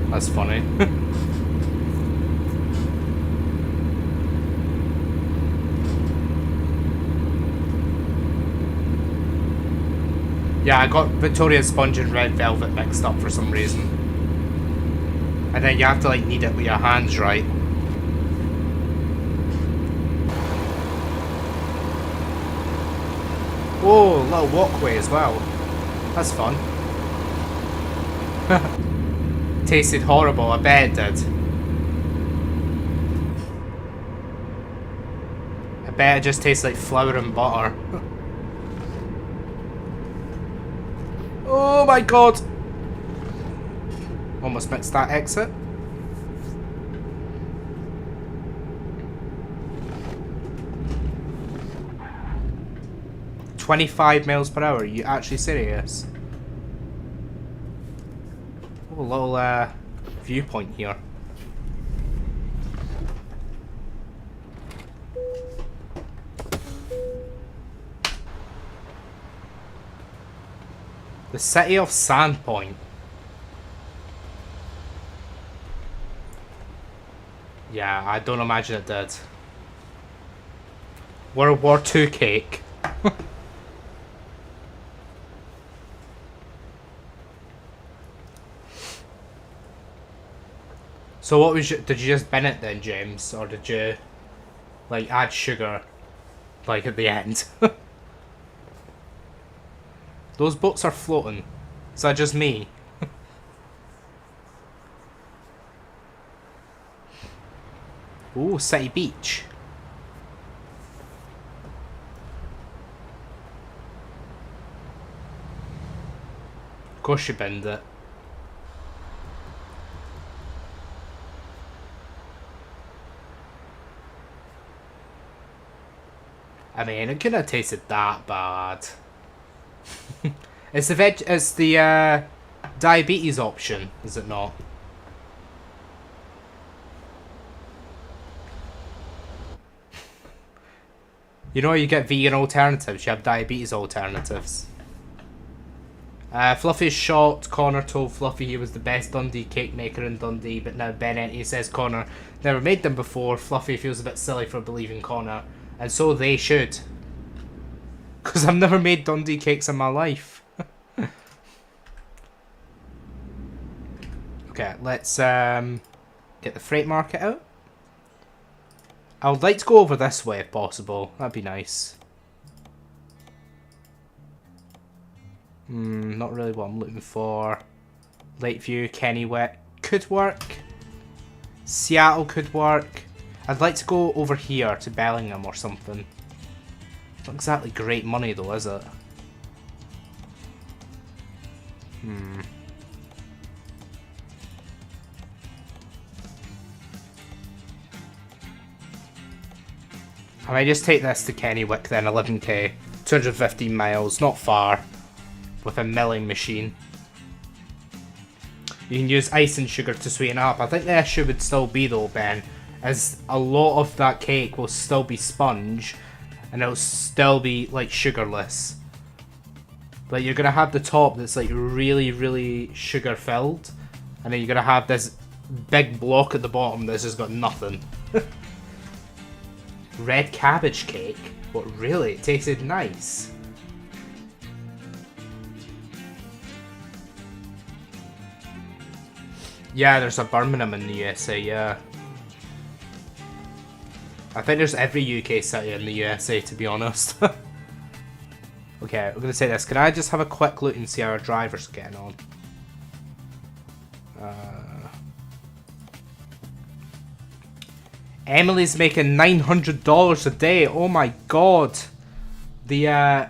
That's funny. Yeah, I got Victoria sponge and red velvet mixed up for some reason. And then you have to like knead it with your hands, right? Oh, little walkway as well. That's fun. Tasted horrible, I bet it did. I bet it just tastes like flour and butter. Oh my god! Almost missed that exit. "25 miles per hour, are you actually serious?" Oh, a little viewpoint here. The city of Sandpoint. Yeah, I don't imagine it did. World War II cake. So what was did you just bin it then, James? Or did you, like, add sugar, like, at the end? Those boats are floating. Is that just me? Ooh, City Beach. Of course you binned it. I mean, it couldn't have tasted that bad. It's the diabetes option, is it not? You know, you get vegan alternatives. You have diabetes alternatives. Fluffy's shot. Connor told Fluffy he was the best Dundee cake maker in Dundee, but now Ben Entee says Connor never made them before. Fluffy feels a bit silly for believing Connor, and so they should. Because I've never made Dundee cakes in my life. Okay, let's get the freight market out. I would like to go over this way if possible. That'd be nice. Not really what I'm looking for. Lakeview, Kennywick could work. Seattle could work. I'd like to go over here to Bellingham or something. Not exactly great money though, is it? I might just take this to Kennywick then, 11k. 215 miles, not far. With a milling machine. You can use ice and sugar to sweeten up. I think the issue would still be though, Ben, is a lot of that cake will still be sponge and it'll still be like sugarless. Like you're gonna have the top that's like really, really sugar filled, and then you're gonna have this big block at the bottom that's just got nothing. Red cabbage cake? What, really? It tasted nice. Yeah, there's a Birmingham in the USA, yeah. I think there's every UK city in the USA, to be honest. Okay, we're gonna say this. Can I just have a quick look and see how our drivers are getting on? Emily's making $900 a day. Oh my god. The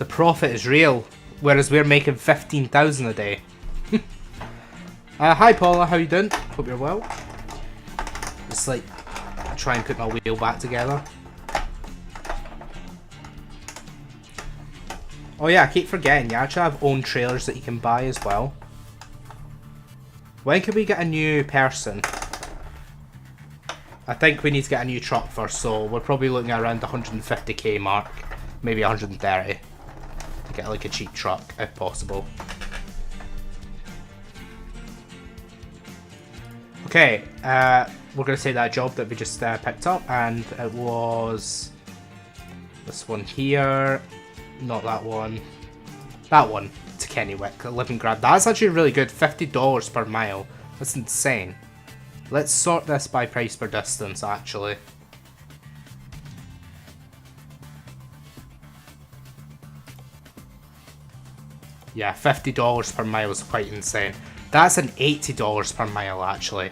profit is real, whereas we're making 15,000 a day. Hi Paula, how you doing? Hope you're well. Just like try and put my wheel back together. Oh yeah, I keep forgetting, you actually have own trailers that you can buy as well. When can we get a new person? I think we need to get a new truck first, so we're probably looking at around the 150k mark, maybe 130, to get like a cheap truck if possible. Okay, we're going to say that job that we just picked up, and it was this one here, not that one, to Kennywick, 11 grand. That's actually really good, $50 per mile. That's insane. Let's sort this by price per distance, actually. Yeah, $50 per mile is quite insane. That's an $80 per mile, actually.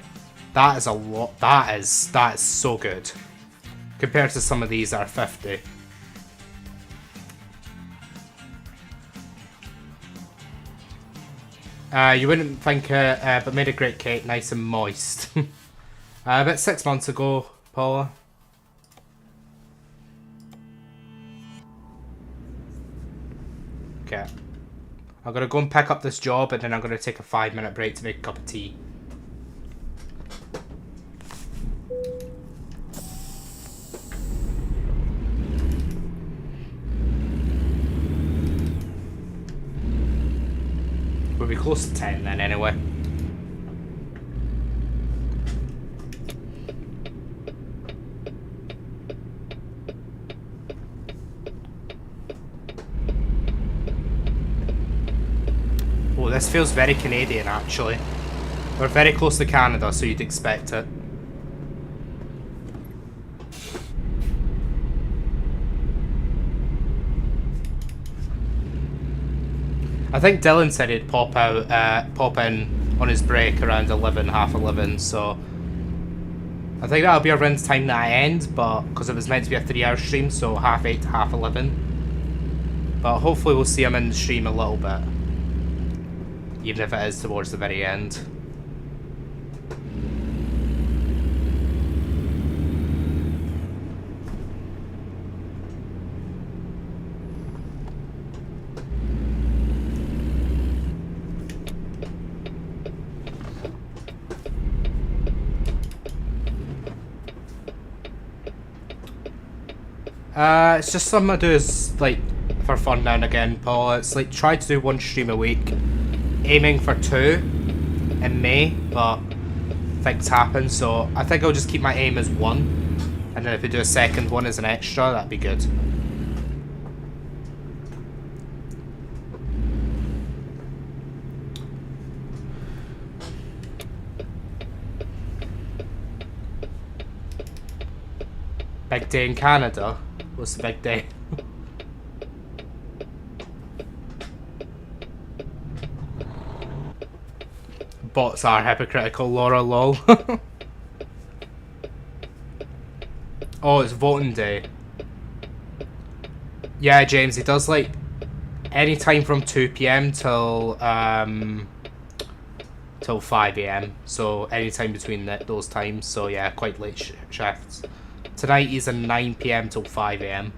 That is a lot. That is so good. Compared to some of these that are 50. You wouldn't think it, but made a great cake, nice and moist. About 6 months ago, Paula. Okay. I'm gonna go and pick up this job, and then I'm gonna take a 5-minute break to make a cup of tea. We'll be close to 10 then, anyway. Oh, this feels very Canadian, actually. We're very close to Canada, so you'd expect it. I think Dylan said he'd pop in on his break around 11, half 11, so I think that'll be around the time that I end, but because it was meant to be a 3-hour stream, so half 8 to half 11. But hopefully we'll see him in the stream a little bit, even if it is towards the very end. It's just something I do is like for fun now and again, Paul. It's like try to do one stream a week, aiming for 2 in May, but things happen, so I think I'll just keep my aim as 1, and then if we do a second one as an extra, that'd be good. Big day in Canada? What's the big day? Bots are hypocritical, Laura, lol. Oh, it's voting day. Yeah, James, he does like any time from 2 p.m. till 5 a.m. So any time between those times. So yeah, quite late shifts. Tonight he's a 9 p.m. till 5 a.m.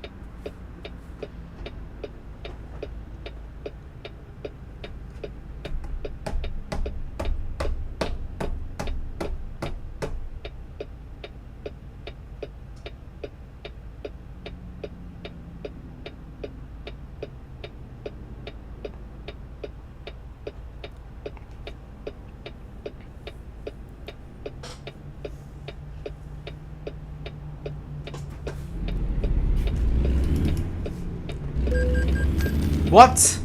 What?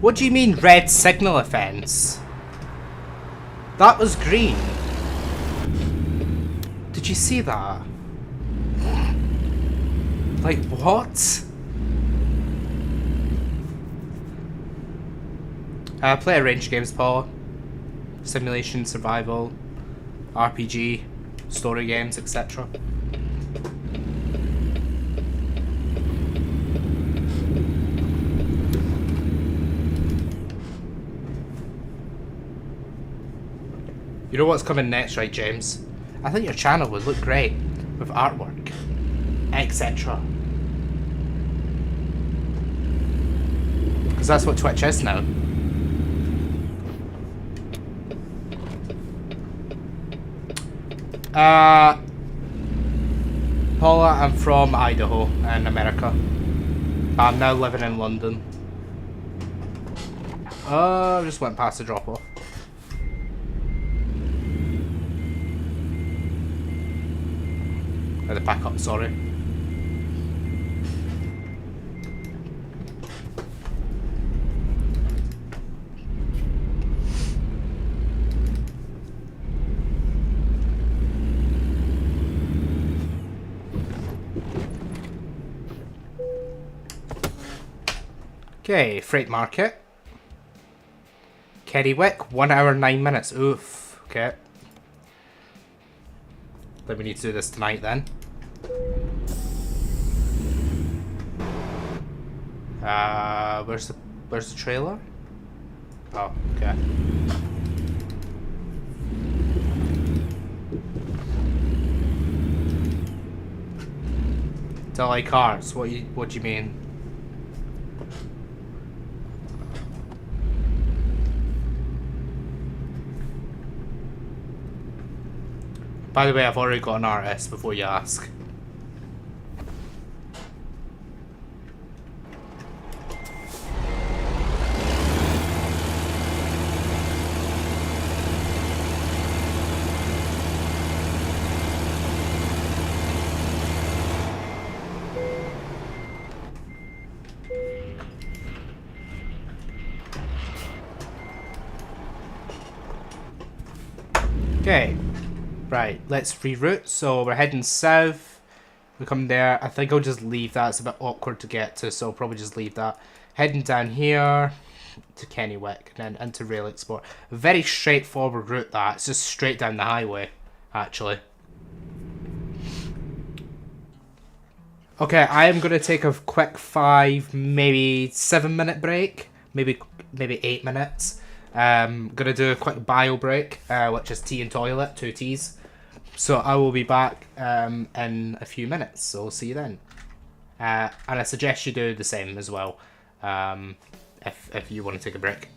What do you mean red signal offence? That was green. Did you see that? Like, what? Play a range of games, Paul. Simulation, survival, RPG, story games, etc. You know what's coming next, right, James? I think your channel would look great with artwork, etc. Because that's what Twitch is now. Paula, I'm from Idaho in America. But I'm now living in London. I just went past the drop-off. The pack up, sorry. Okay, freight market. Kerrywick, 1 hour 9 minutes. Oof. Okay. Then we need to do this tonight then. Where's the trailer? Oh, okay. Delay cars. What do you mean? By the way, I've already got an RS before you ask. Okay. Right, let's reroute. So we're heading south. We come there. I think I'll just leave that. It's a bit awkward to get to, so I'll probably just leave that. Heading down here to Kennywick and then into Rail Export. A very straightforward route that. It's just straight down the highway, actually. Okay, I am going to take a quick 5, maybe 7 minute break. Maybe 8 minutes. Gonna do a quick bio break, which is tea and toilet, 2 teas. So I will be back in a few minutes, so I'll see you then. And I suggest you do the same as well, if you want to take a break.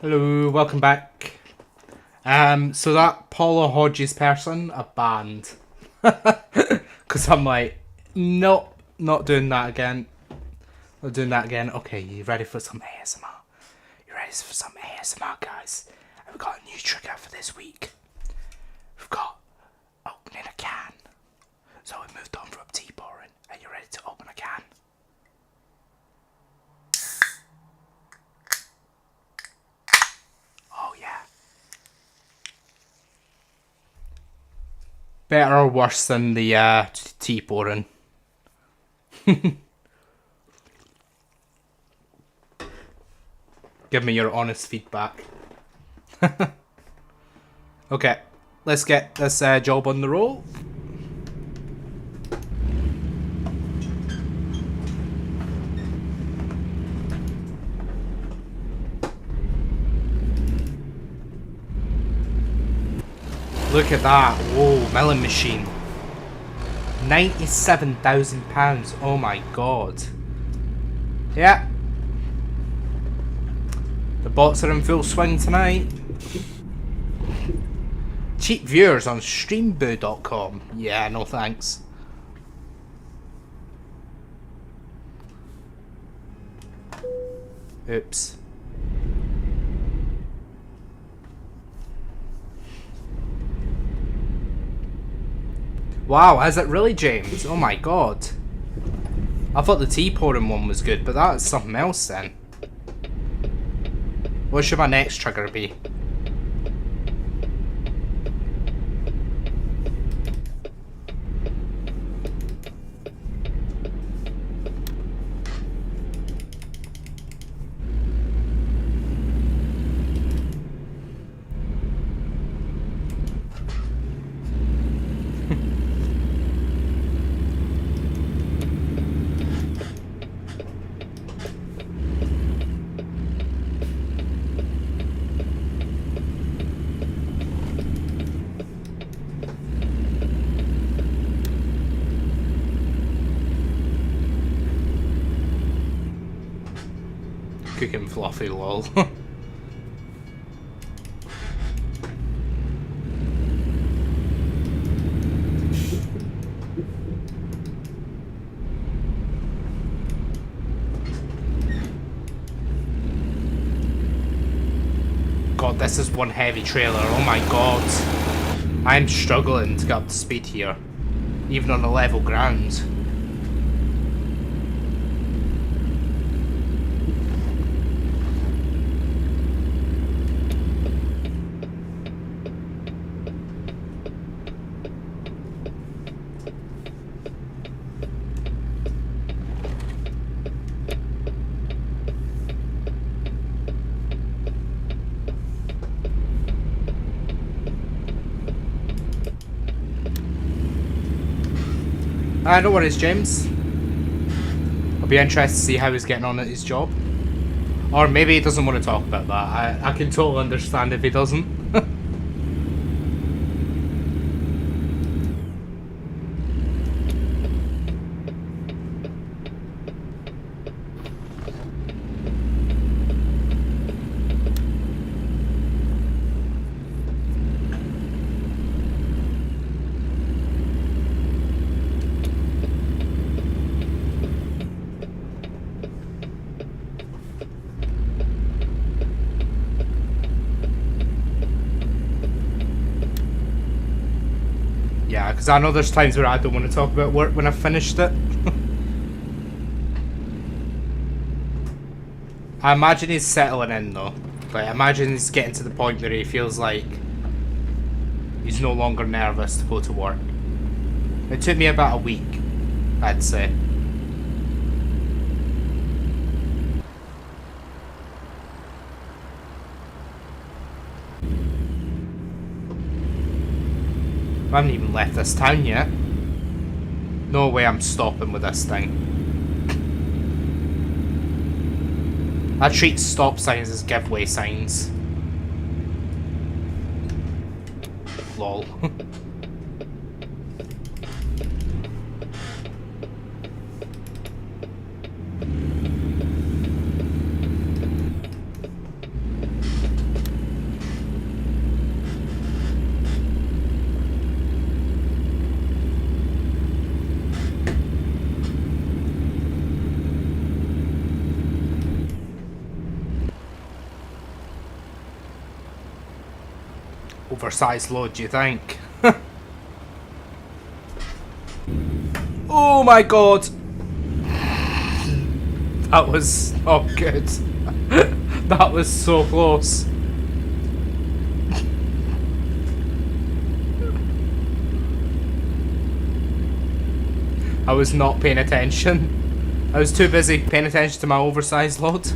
Hello, welcome back. So that Paula Hodges person, a banned. Because I'm like, nope, not doing that again. Not doing that again. Okay, you ready for some ASMR? You ready for some ASMR, guys? We've got a new trigger for this week. We've got opening a can. So we moved on from tea pouring. Are you ready to open a can? Oh yeah. Better or worse than the tea pouring? Give me your honest feedback. Okay, let's get this job on the roll. Look at that. Whoa, milling machine. £97,000. Oh my god. Yeah. The bots are in full swing tonight. Cheap viewers on streamboo.com. Yeah, no thanks. Oops. Wow, is it really, James? Oh my god. I thought the tea pouring one was good, but that's something else then. What should my next trigger be? Cooking fluffy, lol. God, this is one heavy trailer. Oh my god. I'm struggling to get up to speed here. Even on a level ground. No worries, James. I'll be interested to see how he's getting on at his job. Or maybe he doesn't want to talk about that. I can totally understand if he doesn't. Yeah, because I know there's times where I don't want to talk about work when I've finished it. I imagine he's settling in though. Like, I imagine he's getting to the point where he feels like he's no longer nervous to go to work. It took me about a week, I'd say. I haven't even left this town yet. No way I'm stopping with this thing. I treat stop signs as giveaway signs. Lol. Oversized load, do you think? Oh my god! That was so good. That was so close. I was not paying attention. I was too busy paying attention to my oversized load.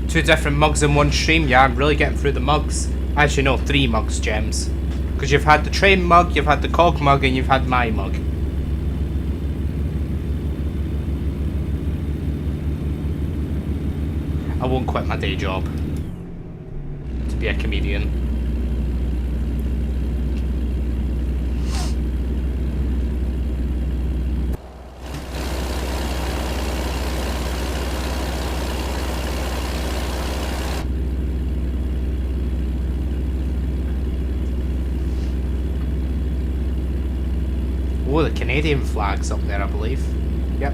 Two different mugs in one stream. Yeah, I'm really getting through the mugs. Actually, no, 3 mugs, Gems. Because you've had the train mug, you've had the cog mug, and you've had my mug. I won't quit my day job to be a comedian. Oh, the Canadian flag's up there, I believe. Yep.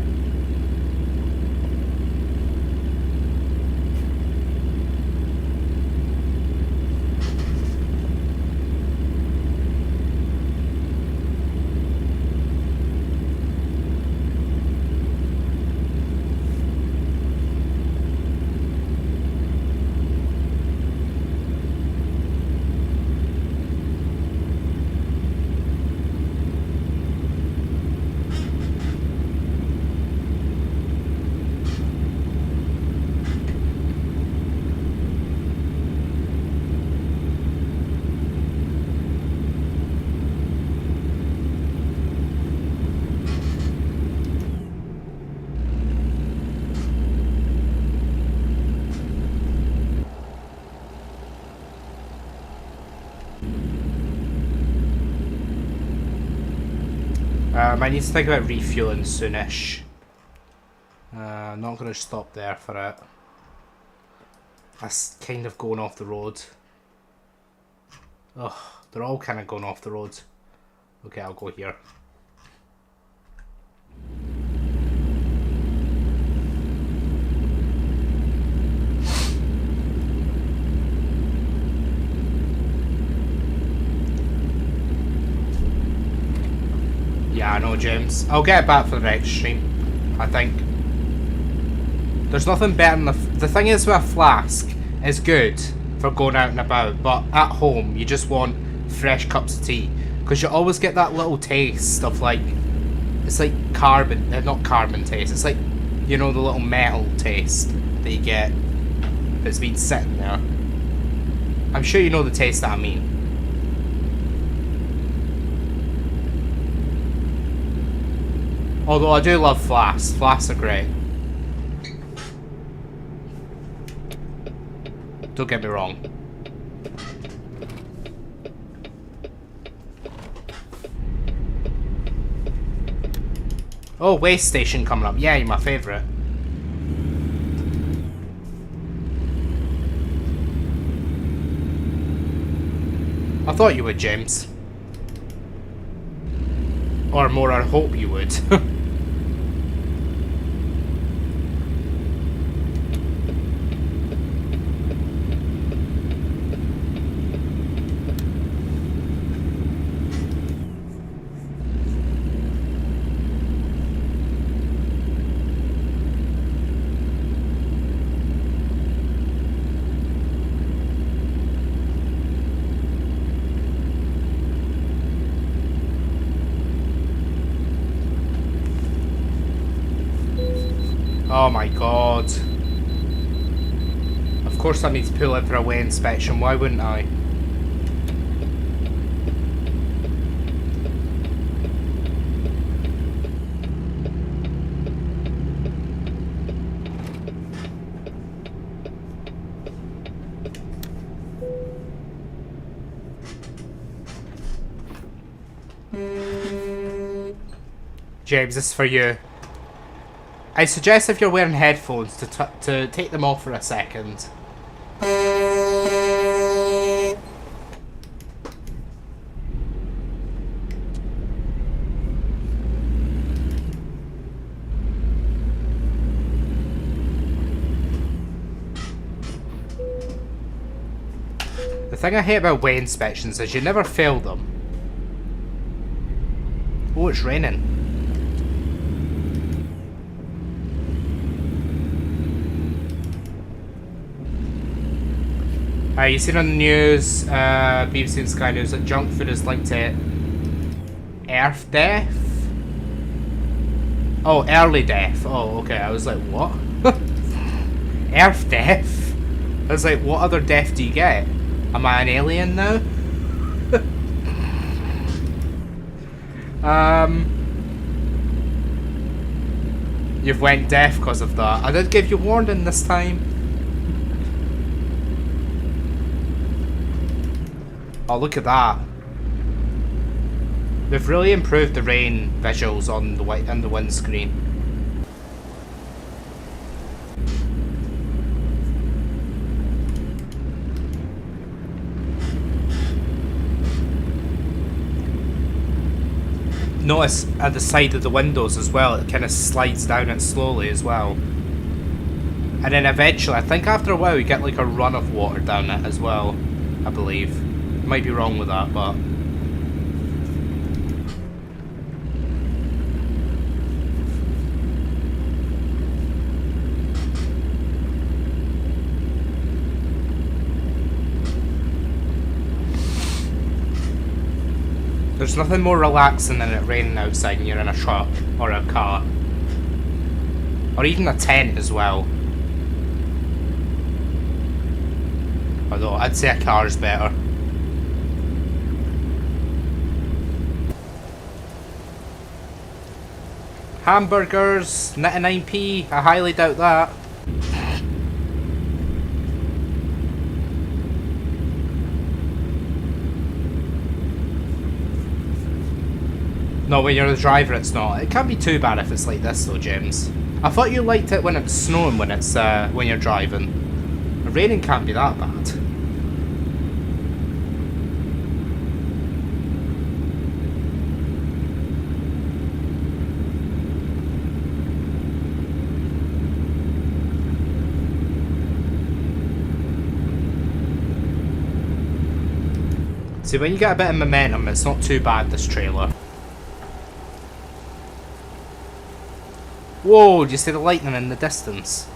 I need to think about refueling soonish. I'm not going to stop there for it. That's kind of going off the road. Ugh, they're all kind of going off the road. Okay, I'll go here. Yeah, I know, James. I'll get it back for the next stream, I think. There's nothing better than the thing is with a flask, it's good for going out and about, but at home you just want fresh cups of tea, because you always get that little taste of like, it's like carbon, not carbon taste, it's like, you know, the little metal taste that you get that's been sitting there. I'm sure you know the taste that I mean. Although I do love flasks. Flasks are great. Don't get me wrong. Oh, waste station coming up. Yeah, you're my favourite. I thought you would, James. Or more, I hope you would. Oh my god. Of course I need to pull in for a weigh inspection, why wouldn't I? James, this is for you. I suggest if you're wearing headphones to take them off for a second. thing I hate about way inspections is you never fail them. Oh, it's raining. You seen on the news, BBC and Sky News, that junk food is linked to Earth death? Oh, early death. Oh, okay. I was like, what? Earth death? I was like, what other death do you get? Am I an alien now? You've went deaf because of that. I did give you warning this time. Oh, look at that. They've really improved the rain visuals on the windscreen. Notice at the side of the windows as well, it kind of slides down it slowly as well. And then eventually, I think after a while, you get like a run of water down it as well, I believe. Might be wrong with that, but... There's nothing more relaxing than it raining outside and you're in a truck or a car. Or even a tent as well. Although I'd say a car's better. Hamburgers, 99p, I highly doubt that. No, when you're the driver it's not. It can't be too bad if it's like this though, James. I thought you liked it when it's snowing when it's when you're driving. The raining can't be that bad. See, when you get a bit of momentum, it's not too bad, this trailer. Whoa, do you see the lightning in the distance?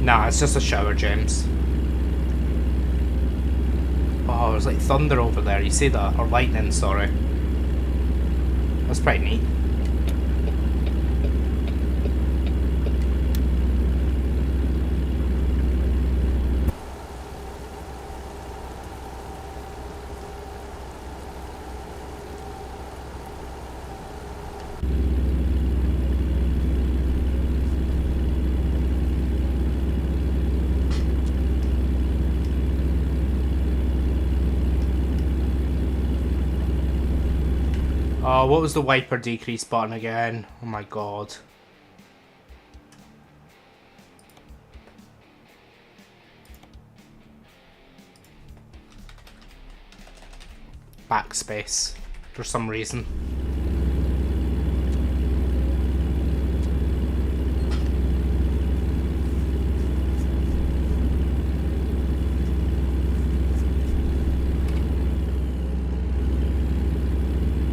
Nah, it's just a shower, James. Oh, there's like thunder over there, you see that? Or lightning, sorry. That's pretty neat. Oh, what was the wiper decrease button again? Oh my god. Backspace, for some reason.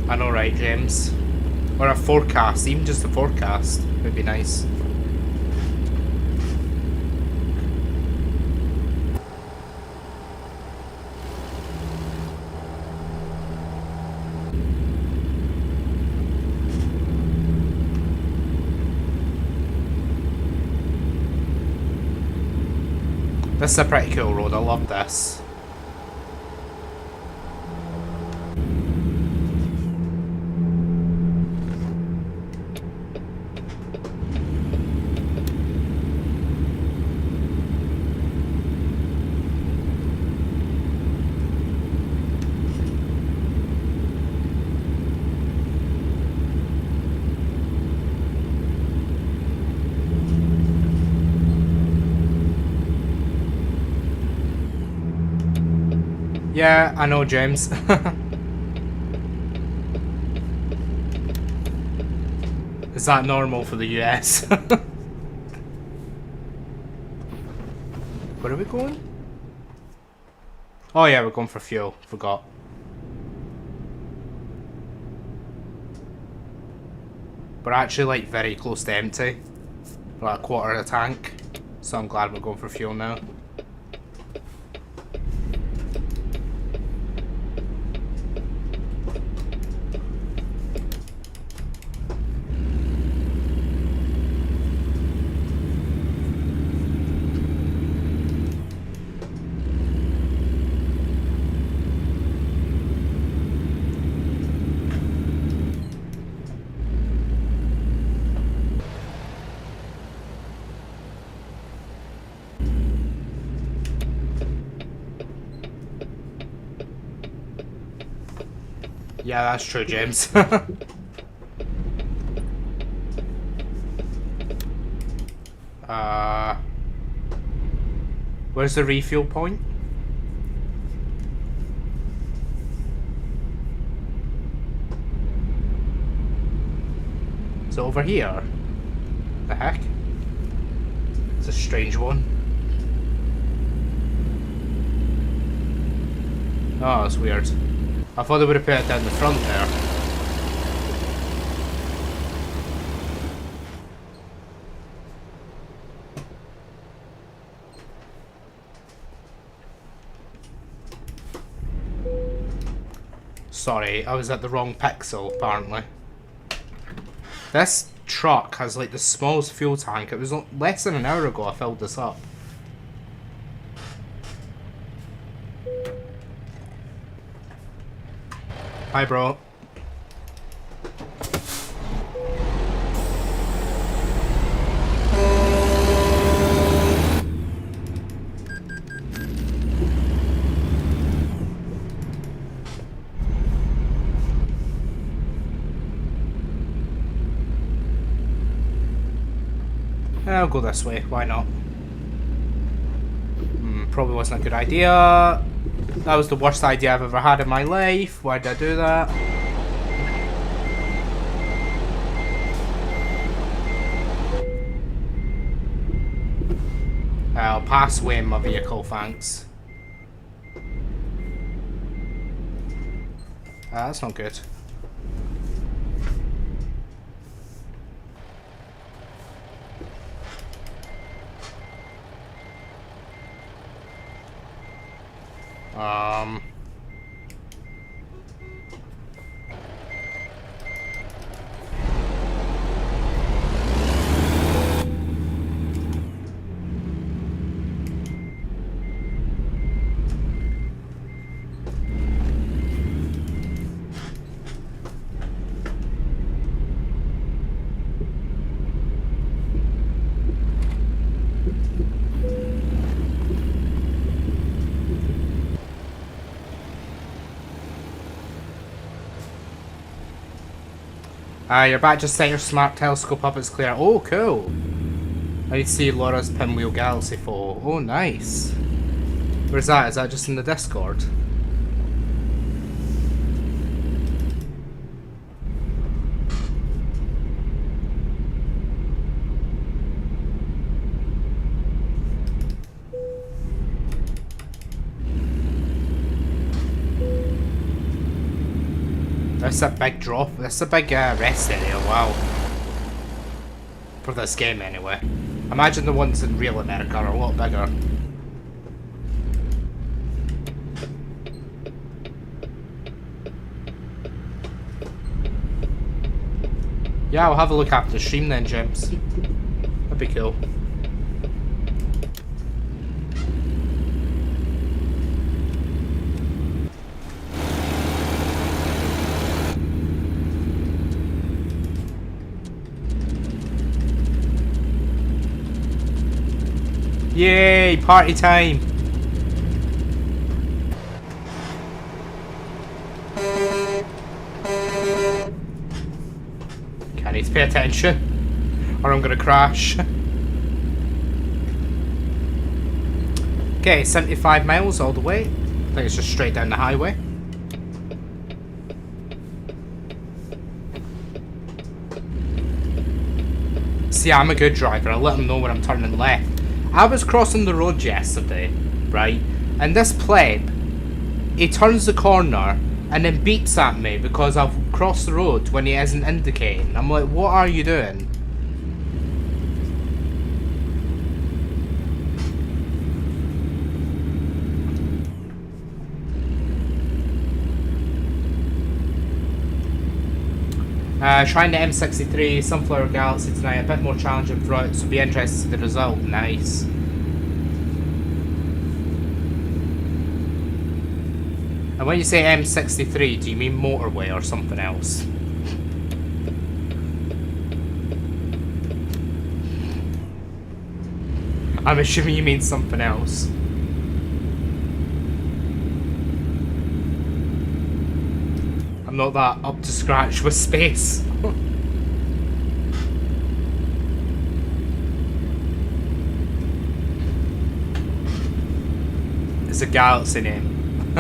I know, right, James? Or a forecast, even just a forecast would be nice. This is a pretty cool road, I love this. Yeah, I know, James. Is that normal for the US? Where are we going? Oh yeah, we're going for fuel. Forgot. We're actually like very close to empty. We're like a quarter of a tank. So I'm glad we're going for fuel now. Yeah, that's true, James. Where's the refuel point? Is it over here? The heck? It's a strange one. Oh, it's weird. I thought they would have put it down the front there. Sorry, I was at the wrong pixel, apparently. This truck has like the smallest fuel tank. It was less than an hour ago I filled this up. Hi, bro. I'll go this way, why not? Probably wasn't a good idea. That was the worst idea I've ever had in my life. Why did I do that? I'll pass way in my vehicle, thanks. That's not good. You're back, just set your smart telescope up, it's clear. Oh, cool. I need to see Laura's Pinwheel Galaxy photo. Oh, nice. Where's that? Is that just in the Discord? That's a big drop. That's a big rest area, wow. For this game, anyway. Imagine the ones in real America are a lot bigger. Yeah, I'll have a look after the stream then, James. That'd be cool. Yay, party time! Okay, I need to pay attention, or I'm gonna crash. Okay, 75 miles all the way. I think it's just straight down the highway. See, I'm a good driver. I let them know when I'm turning left. I was crossing the road yesterday, right? And this pleb, he turns the corner and then beeps at me because I've crossed the road when he isn't indicating. I'm like, what are you doing? Trying the M63 Sunflower Galaxy tonight, a bit more challenging throughout, so be interested to see the result. Nice. And when you say M63, do you mean motorway or something else? I'm assuming you mean something else. I'm not that up to scratch with space. It's a galaxy name.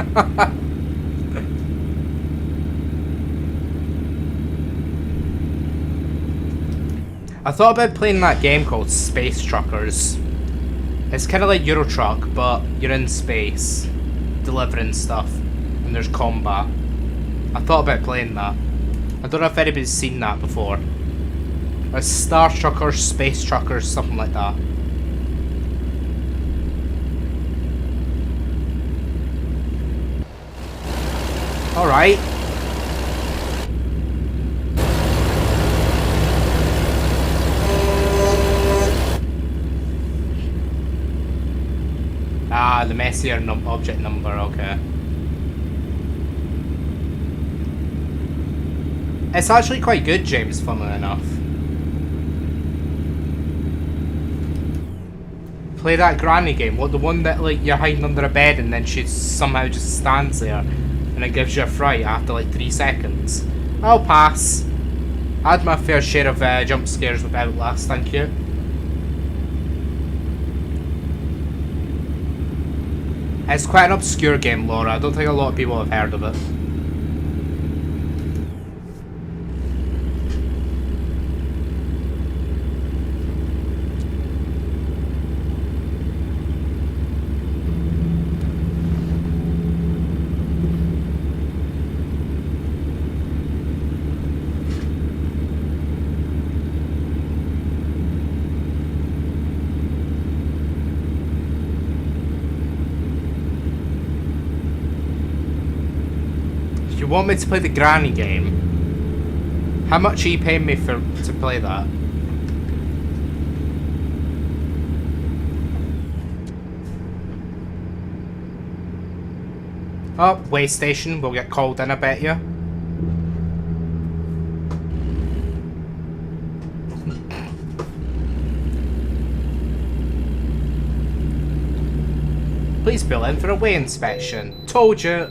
I thought about playing that game called Space Truckers. It's kind of like Euro Truck, but you're in space, delivering stuff, and there's combat. I thought about playing that. I don't know if anybody's seen that before. It's Star Truckers, Space Truckers, something like that. Alright. Ah, the messier object number, okay. It's actually quite good, James, funnily enough. Play that granny game. What, the one that like you're hiding under a bed and then she somehow just stands there and it gives you a fright after like 3 seconds? I'll pass. I had my fair share of jump scares with Outlast, thank you. It's quite an obscure game, Laura. I don't think a lot of people have heard of it. You want me to play the granny game? How much are you paying me to play that? Oh, way station. We'll get called in, I bet you. Please bill in for a way inspection. Told you.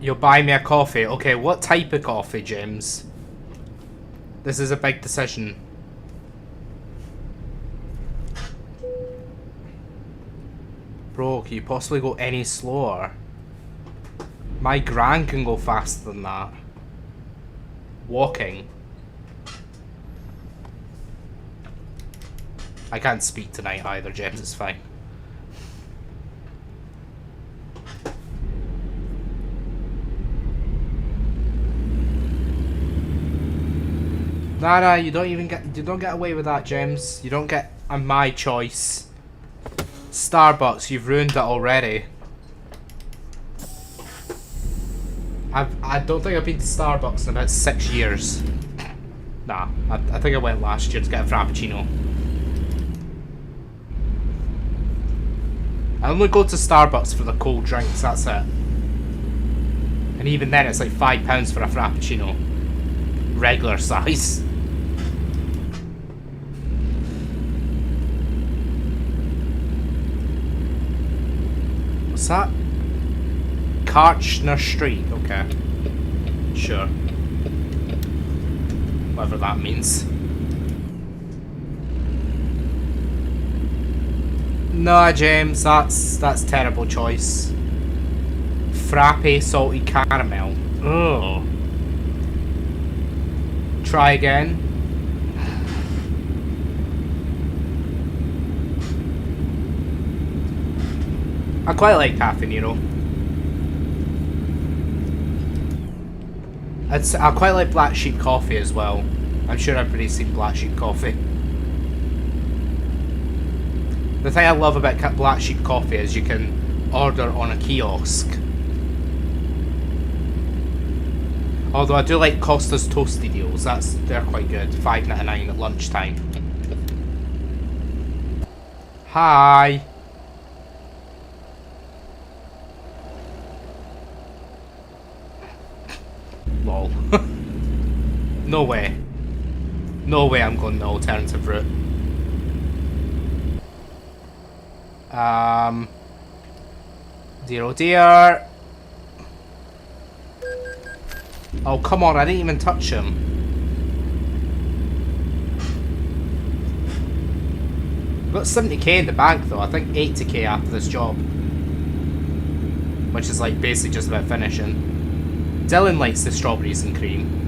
You'll buy me a coffee. Okay, what type of coffee, James? This is a big decision. Bro, can you possibly go any slower? My gran can go faster than that. Walking. I can't speak tonight either, James. It's fine. Nah, you don't get away with that, James. You don't get a my choice. Starbucks, you've ruined it already. I don't think I've been to Starbucks in about 6 years. Nah, I think I went last year to get a Frappuccino. I only go to Starbucks for the cold drinks, that's it. And even then it's like £5 for a Frappuccino. Regular size. What's that? Karchner Street, okay. Sure. Whatever that means. No, James, that's terrible choice. Frappe salty caramel. Ugh. Try again. I quite like Cafe Nero. I quite like Black Sheep coffee as well. I'm sure everybody's seen Black Sheep coffee. The thing I love about Black Sheep coffee is you can order on a kiosk. Although I do like Costa's Toasty deals. They're quite good. $5.99 at lunchtime. Hi. Lol. No way. No way I'm going the alternative route. Dear oh dear. Oh come on, I didn't even touch him. I've got 70k in the bank though, I think 80k after this job. Which is like basically just about finishing. Dylan likes the strawberries and cream.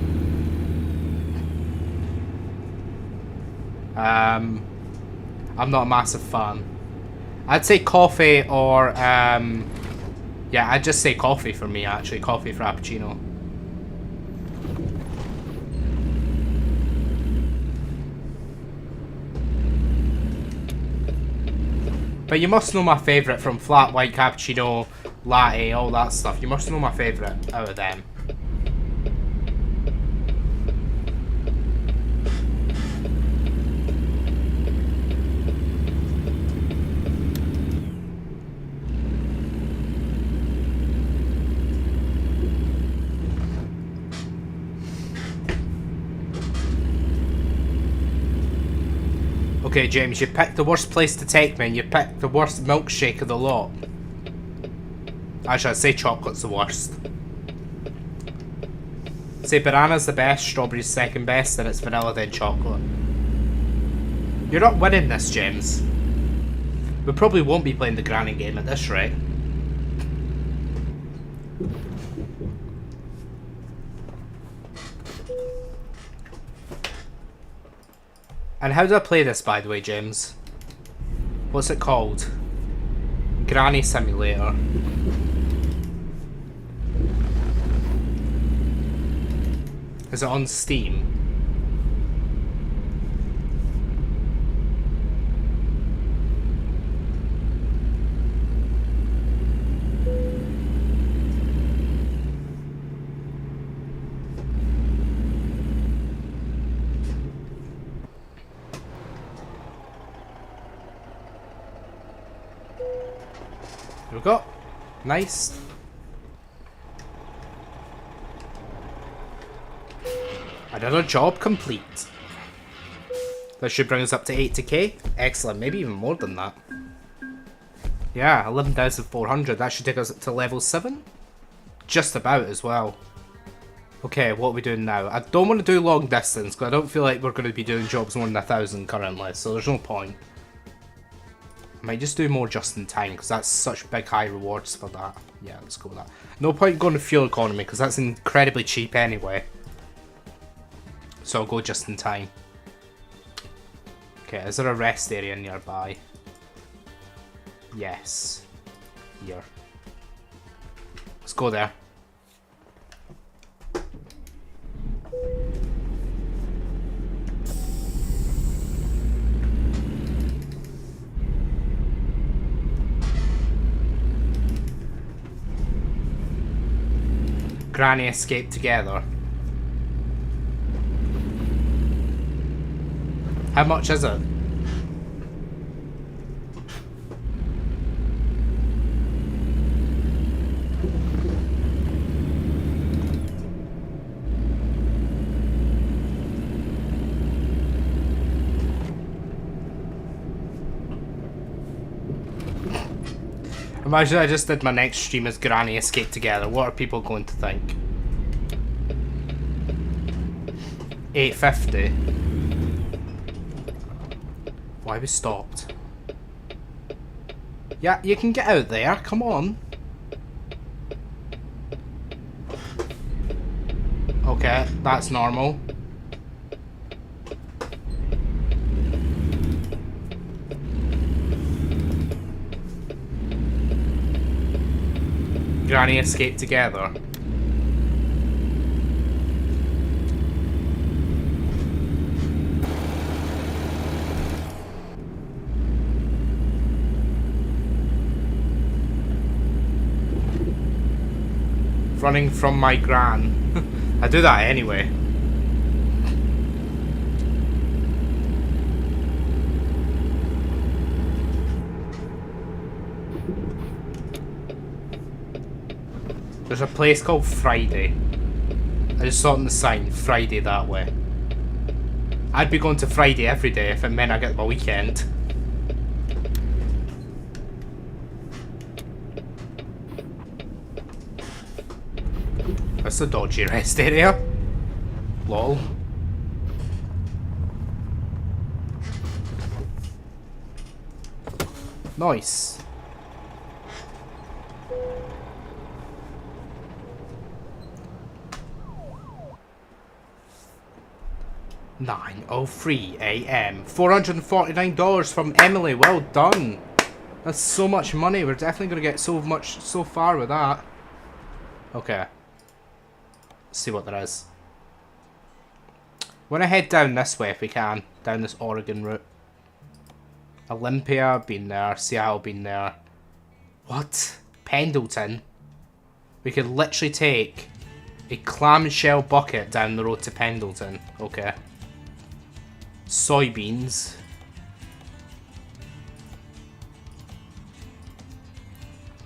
I'm not a massive fan. I'd say coffee or yeah, I'd just say coffee for me actually. Coffee frappuccino. But you must know my favourite from flat white cappuccino, latte, all that stuff. You must know my favourite out of them. Okay, James, you picked the worst place to take me and you picked the worst milkshake of the lot. Actually, I'd say chocolate's the worst. Say banana's the best, strawberry's second best, and it's vanilla then chocolate. You're not winning this, James. We probably won't be playing the granny game at this rate. And how do I play this, by the way, James? What's it called? Granny Simulator. Is it on Steam? There we go. Nice. Another job complete. That should bring us up to 80k. Excellent, maybe even more than that. Yeah, 11,400. That should take us to level 7. Just about as well. Okay, what are we doing now? I don't want to do long distance because I don't feel like we're going to be doing jobs more than 1,000 currently, so there's no point. I might just do more just in time because that's such big high rewards for that. Yeah, let's go with that. No point going to fuel economy because that's incredibly cheap anyway. So I'll go just in time. Okay, is there a rest area nearby? Yes. Here. Let's go there. Granny escaped together. How much is it? Imagine I just did my next stream as Granny escaped together. What are people going to think? 850. Why we stopped? Yeah, you can get out there. Come on. Okay, that's normal. Granny escaped together. Running from my gran. I do that anyway. There's a place called Friday. I just saw it on the sign, Friday that way. I'd be going to Friday every day if it meant I get my weekend. That's a dodgy rest area. Lol. Nice. $9:03 AM. $449 from Emily. Well done. That's so much money. We're definitely gonna get so far with that. Okay. Let's see what there is. Wanna head down this way if we can. Down this Oregon route. Olympia, been there. Seattle, been there. What? Pendleton? We could literally take a clamshell bucket down the road to Pendleton. Okay. Soybeans.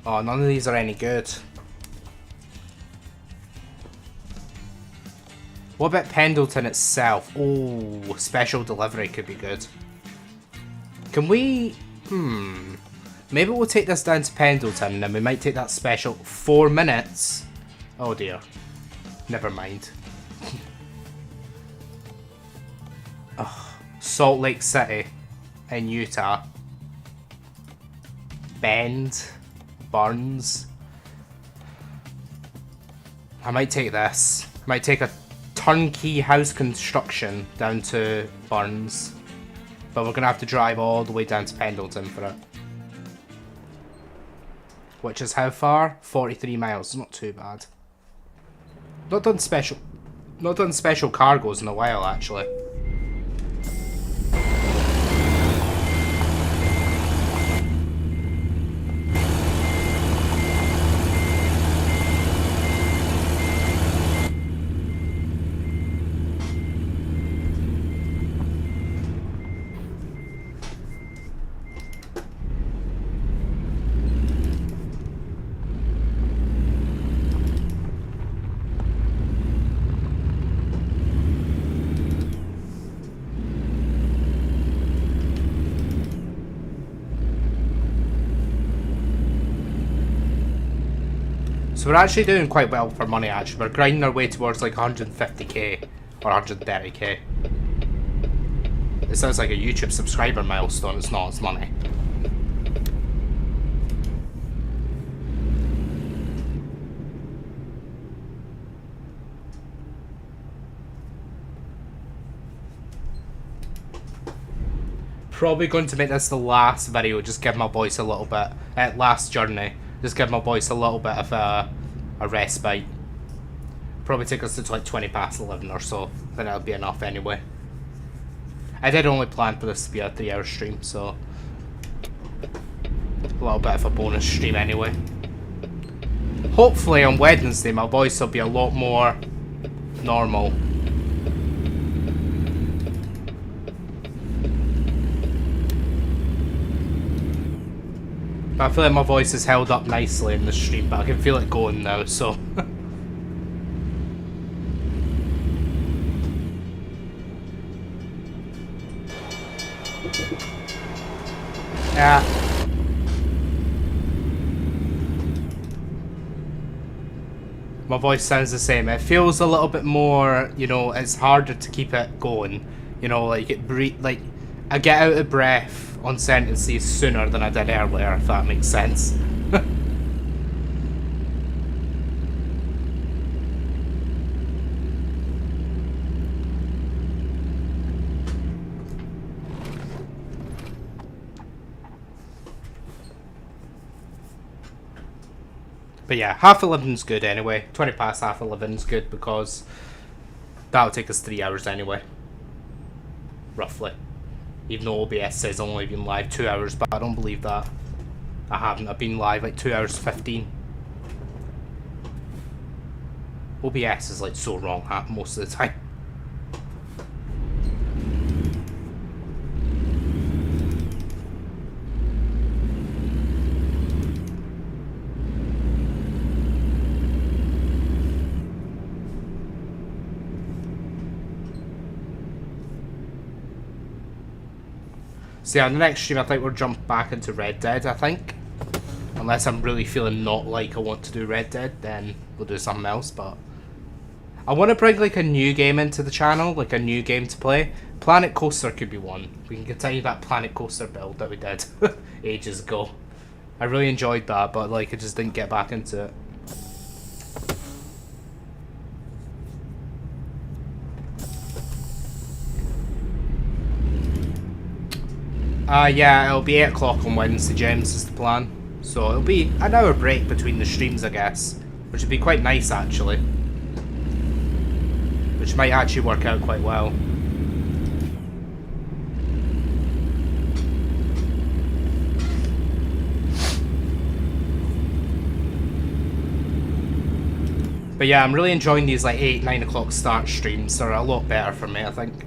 Oh, none of these are any good. What about Pendleton itself? Oh, special delivery could be good. Can we... Maybe we'll take this down to Pendleton and then we might take that special 4 minutes. Oh dear. Never mind. Oh, Salt Lake City in Utah. Bend. Burns. I might take this. I might take a turnkey house construction down to Burns. But we're going to have to drive all the way down to Pendleton for it. Which is how far? 43 miles. Not too bad. Not done special cargoes in a while, actually. So we're actually doing quite well for money, actually. We're grinding our way towards like 150k or 130k. It sounds like a YouTube subscriber milestone, it's not, it's money. Probably going to make this the last video, just give my voice a little bit, last journey. Just give my voice a little bit of a respite. Probably take us to like 20 past 11 or so. Then it'll be enough anyway. I did only plan for this to be a 3-hour stream, so a little bit of a bonus stream anyway. Hopefully on Wednesday my voice will be a lot more normal. I feel like my voice is held up nicely in the stream, but I can feel it going now, so... yeah. My voice sounds the same. It feels a little bit more, you know, it's harder to keep it going. You know, like, I get out of breath on sentences sooner than I did earlier, if that makes sense. But yeah, half 11's good anyway. 20 past half 11's good because that'll take us 3 hours anyway. Roughly. Even though OBS says I've only been live 2 hours, but I don't believe that. I haven't. I've been live like 2 hours 15. OBS is like so wrong most of the time. So yeah, on the next stream I think we'll jump back into Red Dead, I think. Unless I'm really feeling not like I want to do Red Dead, then we'll do something else, but... I want to bring like a new game into the channel, like a new game to play. Planet Coaster could be one. We can continue that Planet Coaster build that we did ages ago. I really enjoyed that, but like I just didn't get back into it. Yeah, it'll be 8 o'clock on Wednesday, James, is the plan. So it'll be an hour break between the streams, I guess. Which would be quite nice, actually. Which might actually work out quite well. But yeah, I'm really enjoying these like 8, 9 o'clock start streams. They're a lot better for me, I think.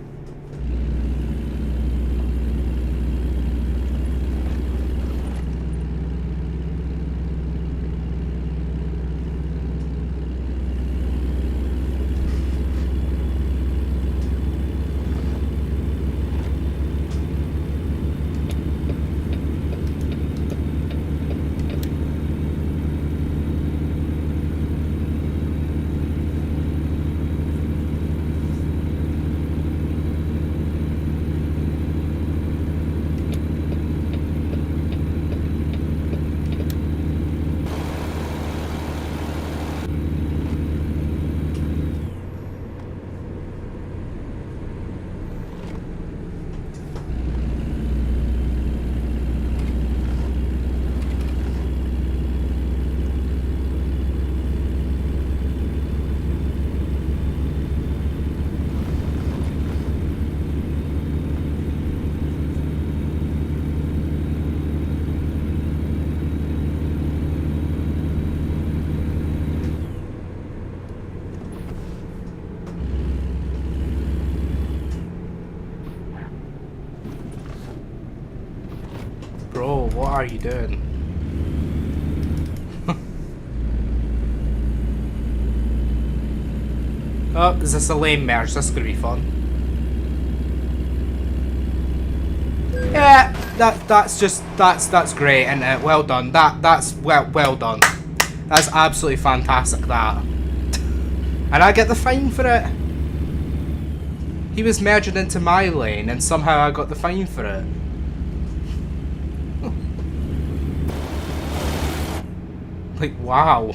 Bro, what are you doing? Oh, is this a lane merge? This is gonna be fun. Yeah, that's great, and well done. That's well done. That's absolutely fantastic. That, and I get the fine for it. He was merging into my lane, and somehow I got the fine for it. Like, wow.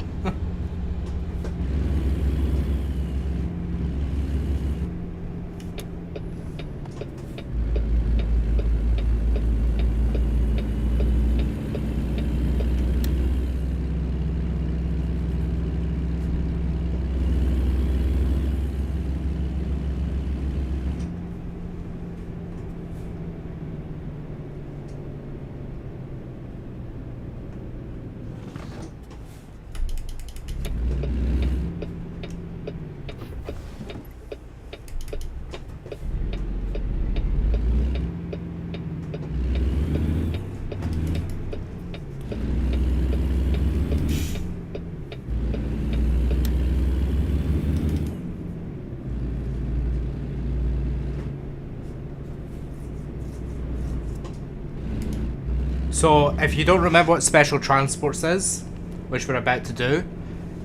So, if you don't remember what Special Transports is, which we're about to do,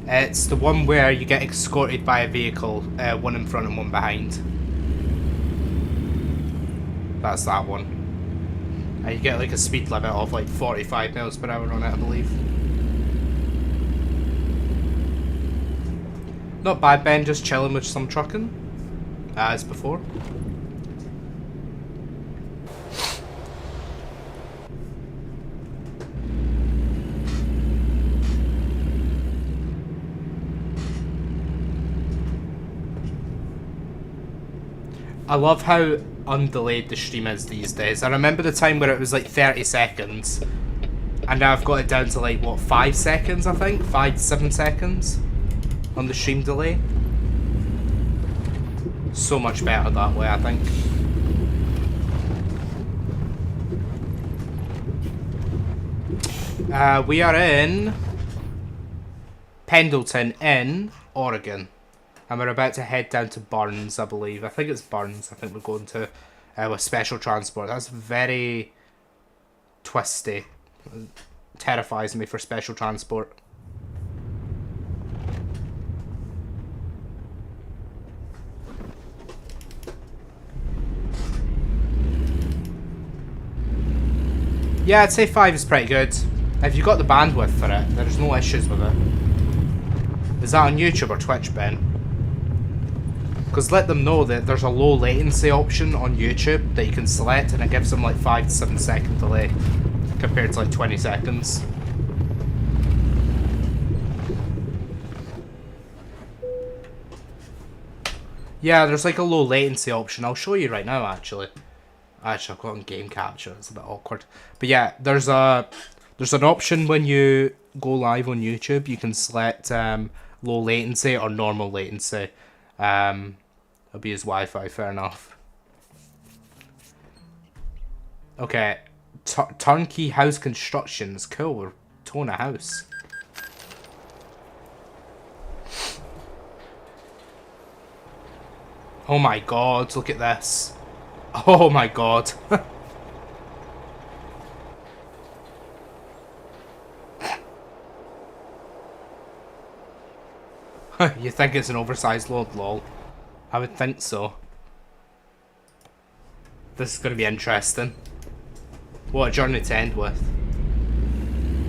it's the one where you get escorted by a vehicle, one in front and one behind. That's that one. And you get like a speed limit of like 45 miles per hour on it, I believe. Not bad, Ben, just chilling with some trucking, as before. I love how undelayed the stream is these days. I remember the time where it was like 30 seconds, and now I've got it down to like, what, 5 seconds, I think? 5 to 7 seconds on the stream delay. So much better that way, I think. We are in Pendleton in Oregon. And we're about to head down to Burns, I believe. I think it's Burns. I think we're going to with special transport. That's very twisty. It terrifies me for special transport. Yeah, I'd say 5 is pretty good. If you've got the bandwidth for it, there's no issues with it. Is that on YouTube or Twitch, Ben? Because let them know that there's a low latency option on YouTube that you can select, and it gives them like 5 to 7 second delay compared to like 20 seconds. Yeah, there's like a low latency option. I'll show you right now, actually. Actually, I've got on game capture. It's a bit awkward. But yeah, there's an option when you go live on YouTube. You can select low latency or normal latency. It'll be his Wi-Fi, fair enough. Okay, turnkey house constructions. Cool, we're towing a house. Oh my god, look at this. Oh my god. You think it's an oversized load, lol. I would think so. This is going to be interesting. What a journey to end with.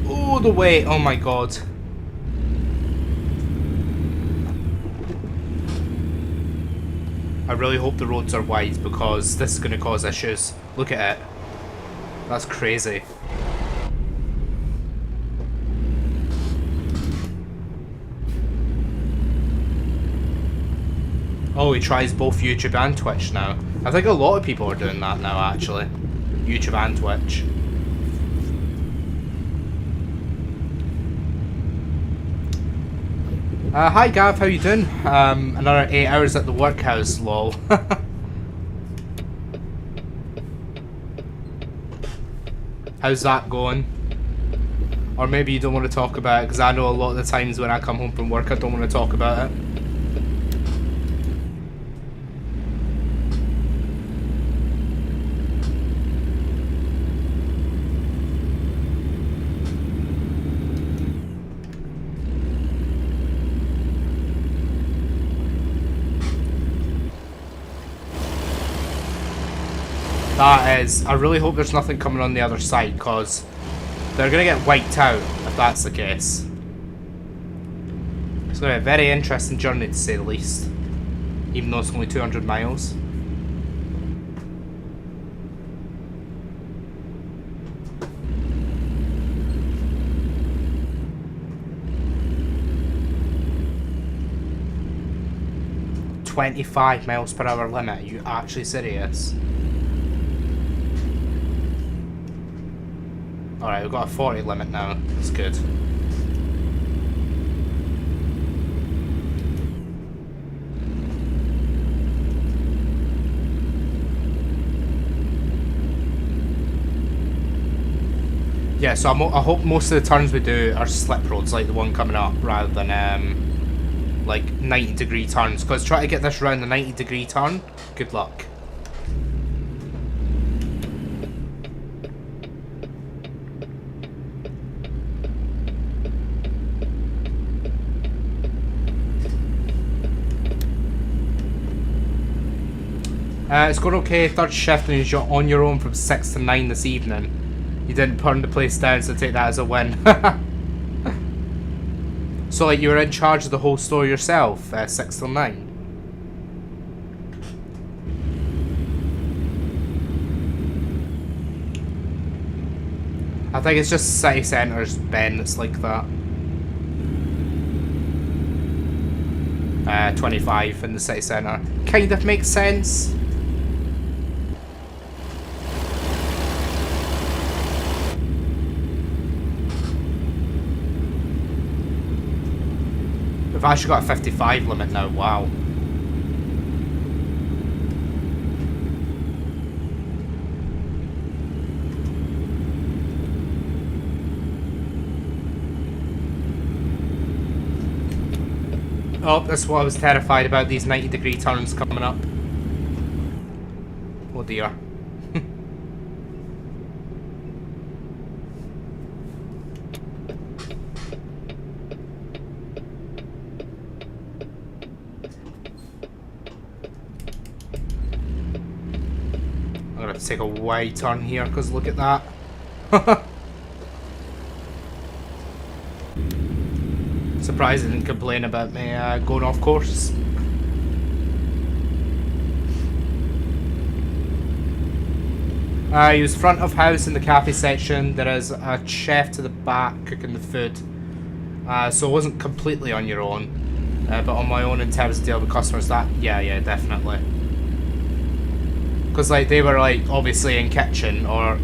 Oh, the weight. Oh my god. I really hope the roads are wide because this is going to cause issues. Look at it. That's crazy. Oh, he tries both YouTube and Twitch now. I think a lot of people are doing that now, actually. YouTube and Twitch. Hi Gav, how you doing? Another 8 hours at the workhouse, lol. How's that going? Or maybe you don't want to talk about it, because I know a lot of the times when I come home from work I don't want to talk about it. That is, I really hope there's nothing coming on the other side, because they're going to get wiped out if that's the case. It's going to be a very interesting journey to say the least, even though it's only 200 miles. .25 miles per hour limit, are you actually serious? Alright, we've got a 40 limit now. That's good. Yeah, so I hope most of the turns we do are slip roads like the one coming up, rather than like 90-degree turns. Because try to get this around the 90-degree turn, good luck. It's going okay. Third shift and you're on your own from 6 to 9 this evening. You didn't burn the place down, so take that as a win. So, like, you were in charge of the whole store yourself, 6 till 9? I think it's just city centres, Ben, that's like that. 25 in the city centre. Kind of makes sense. We've actually got a 55 limit now, wow. Oh, that's what I was terrified about, these 90-degree turns coming up. Oh dear. I'm gonna have to take a wide turn here, because look at that. Surprised they didn't complain about me going off course. I use front of house in the cafe section. There is a chef to the back cooking the food. So it wasn't completely on your own. But on my own in terms of dealing with customers, that, yeah, definitely. Because like, they were like, obviously in kitchen or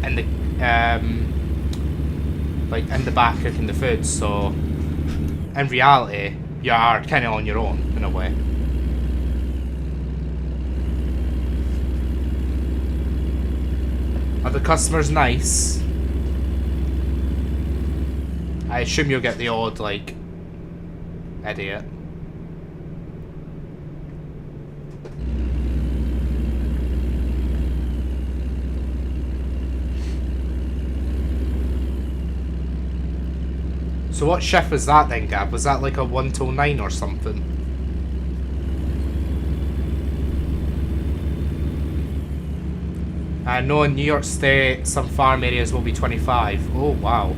in the, like in the back cooking the food, so in reality, you are kind of on your own, in a way. Are the customers nice? I assume you'll get the odd, like, idiot. So what shift was that then, Gab? Was that like a 1 till 9 or something? No, in New York State, some farm areas will be 25. Oh, wow.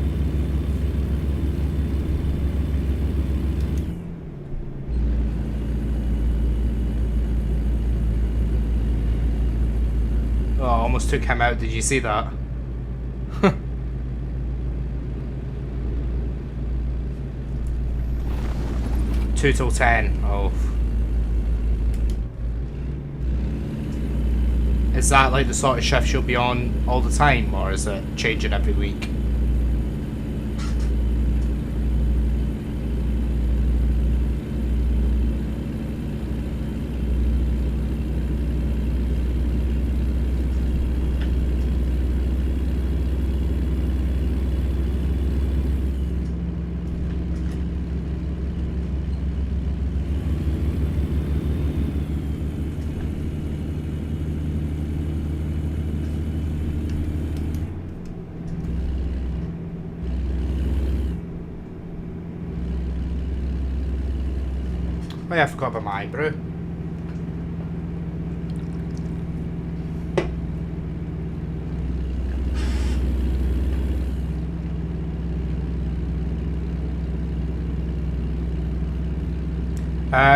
Oh, I almost took him out. Did you see that? 2 till 10. Oh. Is that like the sort of shift you'll be on all the time, or is it changing every week? Oh yeah, I forgot about my eyebrow.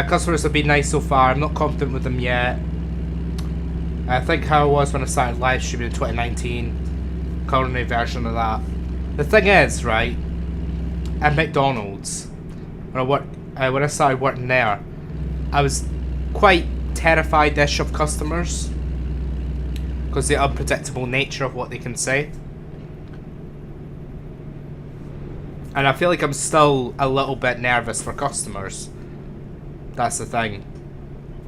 Customers have been nice so far. I'm not confident with them yet. I think how I was when I started live streaming in 2019. Currently version of that. The thing is, right, at McDonald's, when I started working there, I was quite terrified-ish of customers because the unpredictable nature of what they can say. And I feel like I'm still a little bit nervous for customers. That's the thing.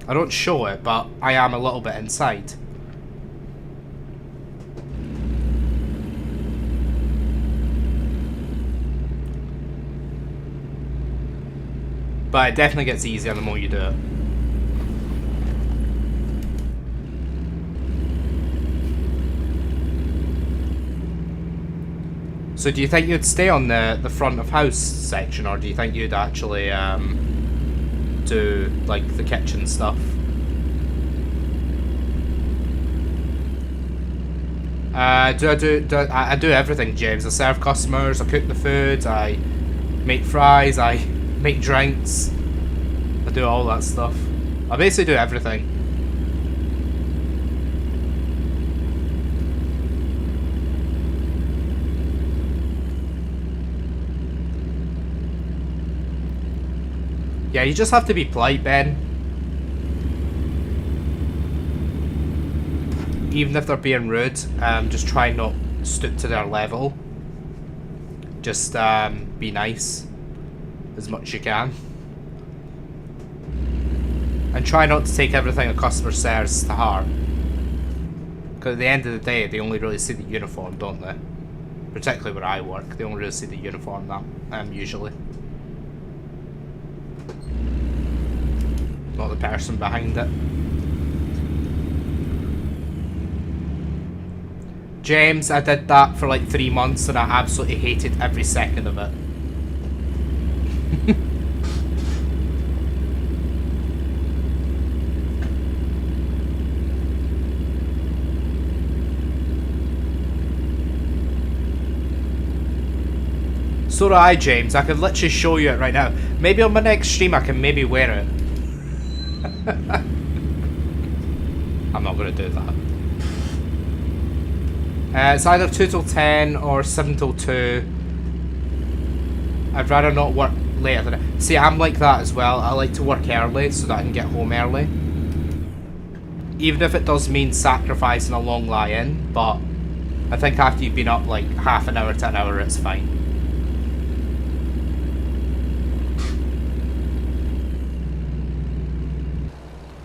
I don't show it, but I am a little bit inside. But it definitely gets easier the more you do it. So do you think you'd stay on the front of house section, or do you think you'd actually do like the kitchen stuff? I do everything, James. I serve customers, I cook the food, I make fries, I make drinks. I do all that stuff. I basically do everything. Yeah, you just have to be polite, Ben. Even if they're being rude, just try not stoop to their level. Just be nice as much as you can. And try not to take everything a customer says to heart. Because at the end of the day, they only really see the uniform, don't they? Particularly where I work, they only really see the uniform, usually. Not the person behind it. James, I did that for like 3 months and I absolutely hated every second of it. So do I, James. I could literally show you it right now. Maybe on my next stream I can maybe wear it. I'm not going to do that. It's either 2 till 10 or 7 till 2. I'd rather not work later than that. See, I'm like that as well. I like to work early so that I can get home early. Even if it does mean sacrificing a long lie-in, but I think after you've been up like half an hour to an hour, it's fine.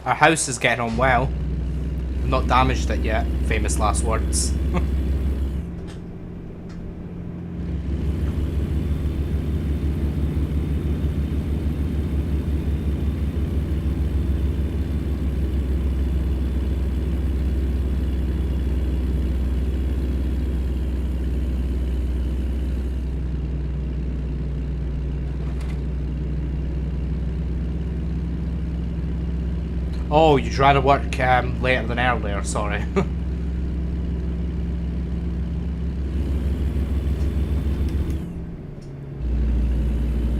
Our house is getting on well. I've not damaged it yet. Famous last words. Oh, you'd rather work later than earlier, sorry.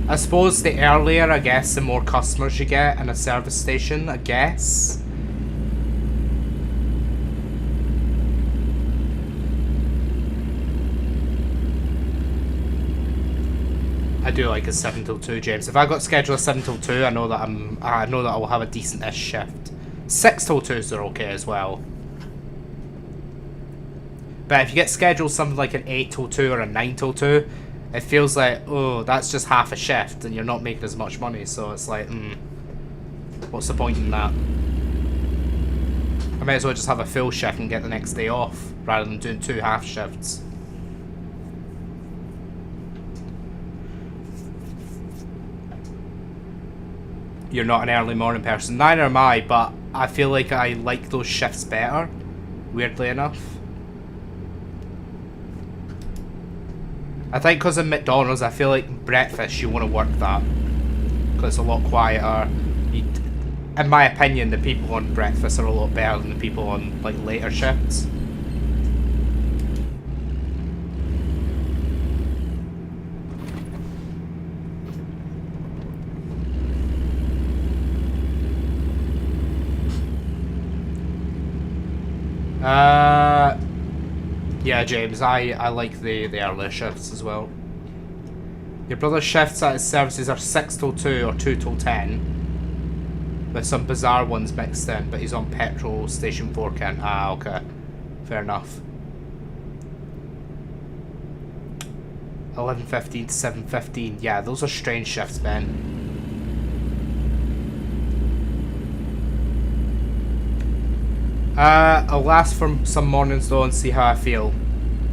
I suppose the earlier, I guess, the more customers you get in a service station, I guess. I do like a 7 till 2, James. If I got scheduled a 7 till 2, I know that I know that I will have a decent-ish shift. 6 till 2s are okay as well. But if you get scheduled something like an 8 till 2 or a 9 till 2, it feels like, oh, that's just half a shift and you're not making as much money, so it's like, what's the point in that? I might as well just have a full shift and get the next day off, rather than doing 2 half shifts. You're not an early morning person. Neither am I, but I feel like I like those shifts better, weirdly enough. I think because of McDonald's, I feel like breakfast, you want to work that. Because it's a lot quieter. In my opinion, the people on breakfast are a lot better than the people on like later shifts. Yeah, James, I like the earlier shifts as well. Your brother's shifts at his services are 6 till 2 or 2 till 10. With some bizarre ones mixed in, but he's on petrol station 4 Kent. Ah, okay. Fair enough. 11:15 to 7:15. Yeah, those are strange shifts, Ben. I'll last for some mornings though and see how I feel.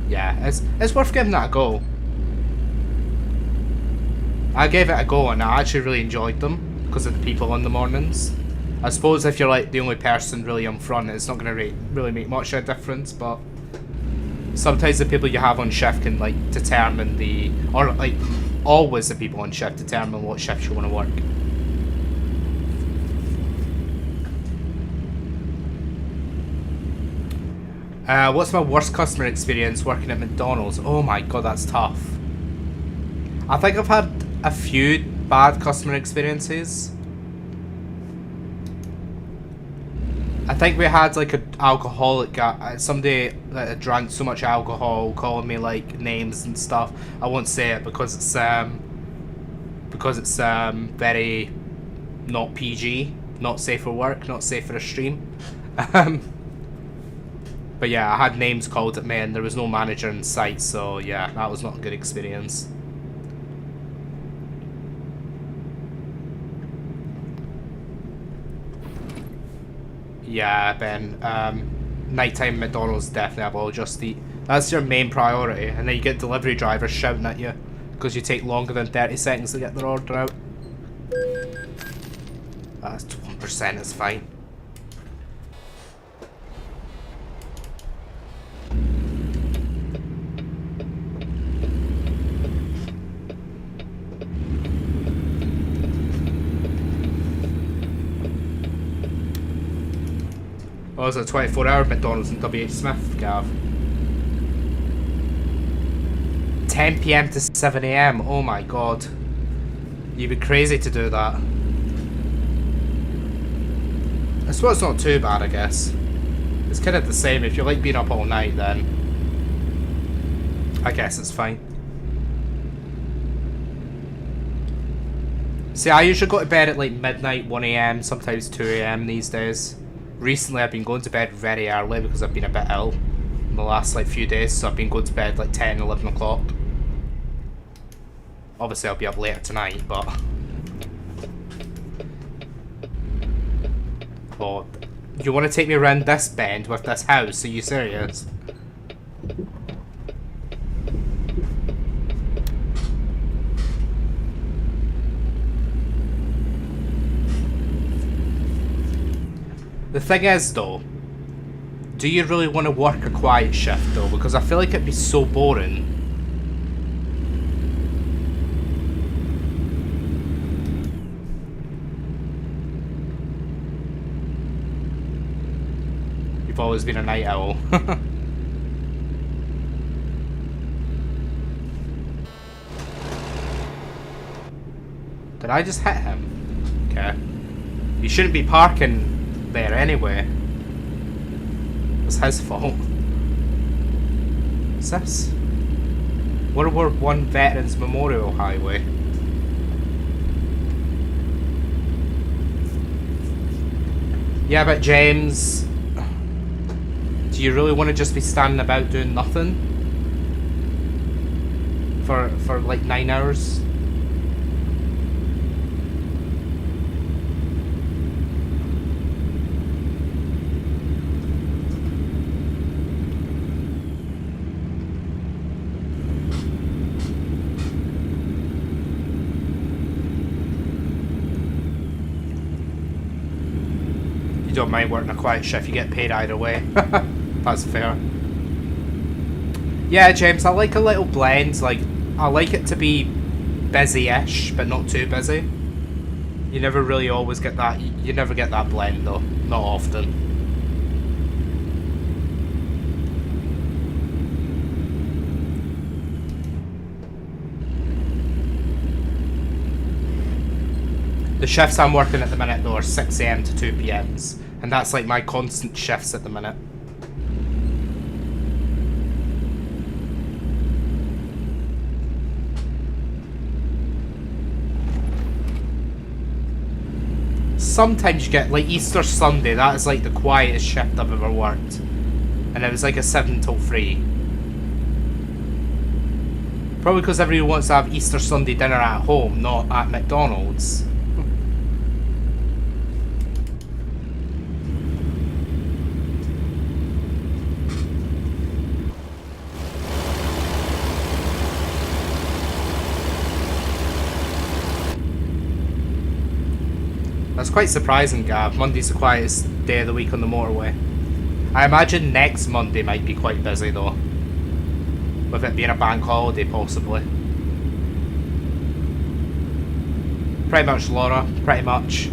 Yeah, it's worth giving that a go. I gave it a go and I actually really enjoyed them because of the people in the mornings. I suppose if you're like the only person really on front, it's not going to really make much of a difference, but sometimes the people you have on shift can like determine or like always the people on shift determine what shift you want to work. What's my worst customer experience working at McDonald's? Oh my god, that's tough. I think I've had a few bad customer experiences. I think we had like an alcoholic guy, somebody that had drank so much alcohol, calling me like names and stuff. I won't say it because it's very not PG, not safe for work, not safe for a stream. But yeah, I had names called at me and there was no manager in sight, so yeah, that was not a good experience. Yeah, Ben, nighttime McDonald's definitely will just eat. That's your main priority, and then you get delivery drivers shouting at you because you take longer than 30 seconds to get their order out. That's 1%, is fine. Oh, it's a 24-hour McDonald's in WH Smith, Gav. 10 PM to 7 AM, oh my god. You'd be crazy to do that. I suppose it's not too bad, I guess. It's kind of the same. If you like being up all night, then I guess it's fine. See, I usually go to bed at like midnight, 1 AM, sometimes 2 AM these days. Recently I've been going to bed very early because I've been a bit ill in the last like few days, so I've been going to bed like 10, 11 o'clock. Obviously I'll be up later tonight, but... Oh, you want to take me around this bend with this house? Are you serious? The thing is though, do you really want to work a quiet shift though? Because I feel like it'd be so boring. You've always been a night owl. Did I just hit him? Okay. You shouldn't be parking there anyway. It's his fault. What's this? World War I Veterans Memorial Highway. Yeah, but James, do you really want to just be standing about doing nothing for like 9 hours? You don't mind working a quiet shift, you get paid either way. That's fair. Yeah, James, I like a little blend. Like, I like it to be busy-ish, but not too busy. You never really always get that. You never get that blend, though. Not often. The shifts I'm working at the minute, though, are 6 AM to 2 PMs. And that's like my constant shifts at the minute. Sometimes you get, like, Easter Sunday, that is like the quietest shift I've ever worked. And it was like a 7 till 3. Probably because everyone wants to have Easter Sunday dinner at home, not at McDonald's. That's quite surprising, Gav. Monday's the quietest day of the week on the motorway. I imagine next Monday might be quite busy though. With it being a bank holiday, possibly. Pretty much, Laura. Pretty much.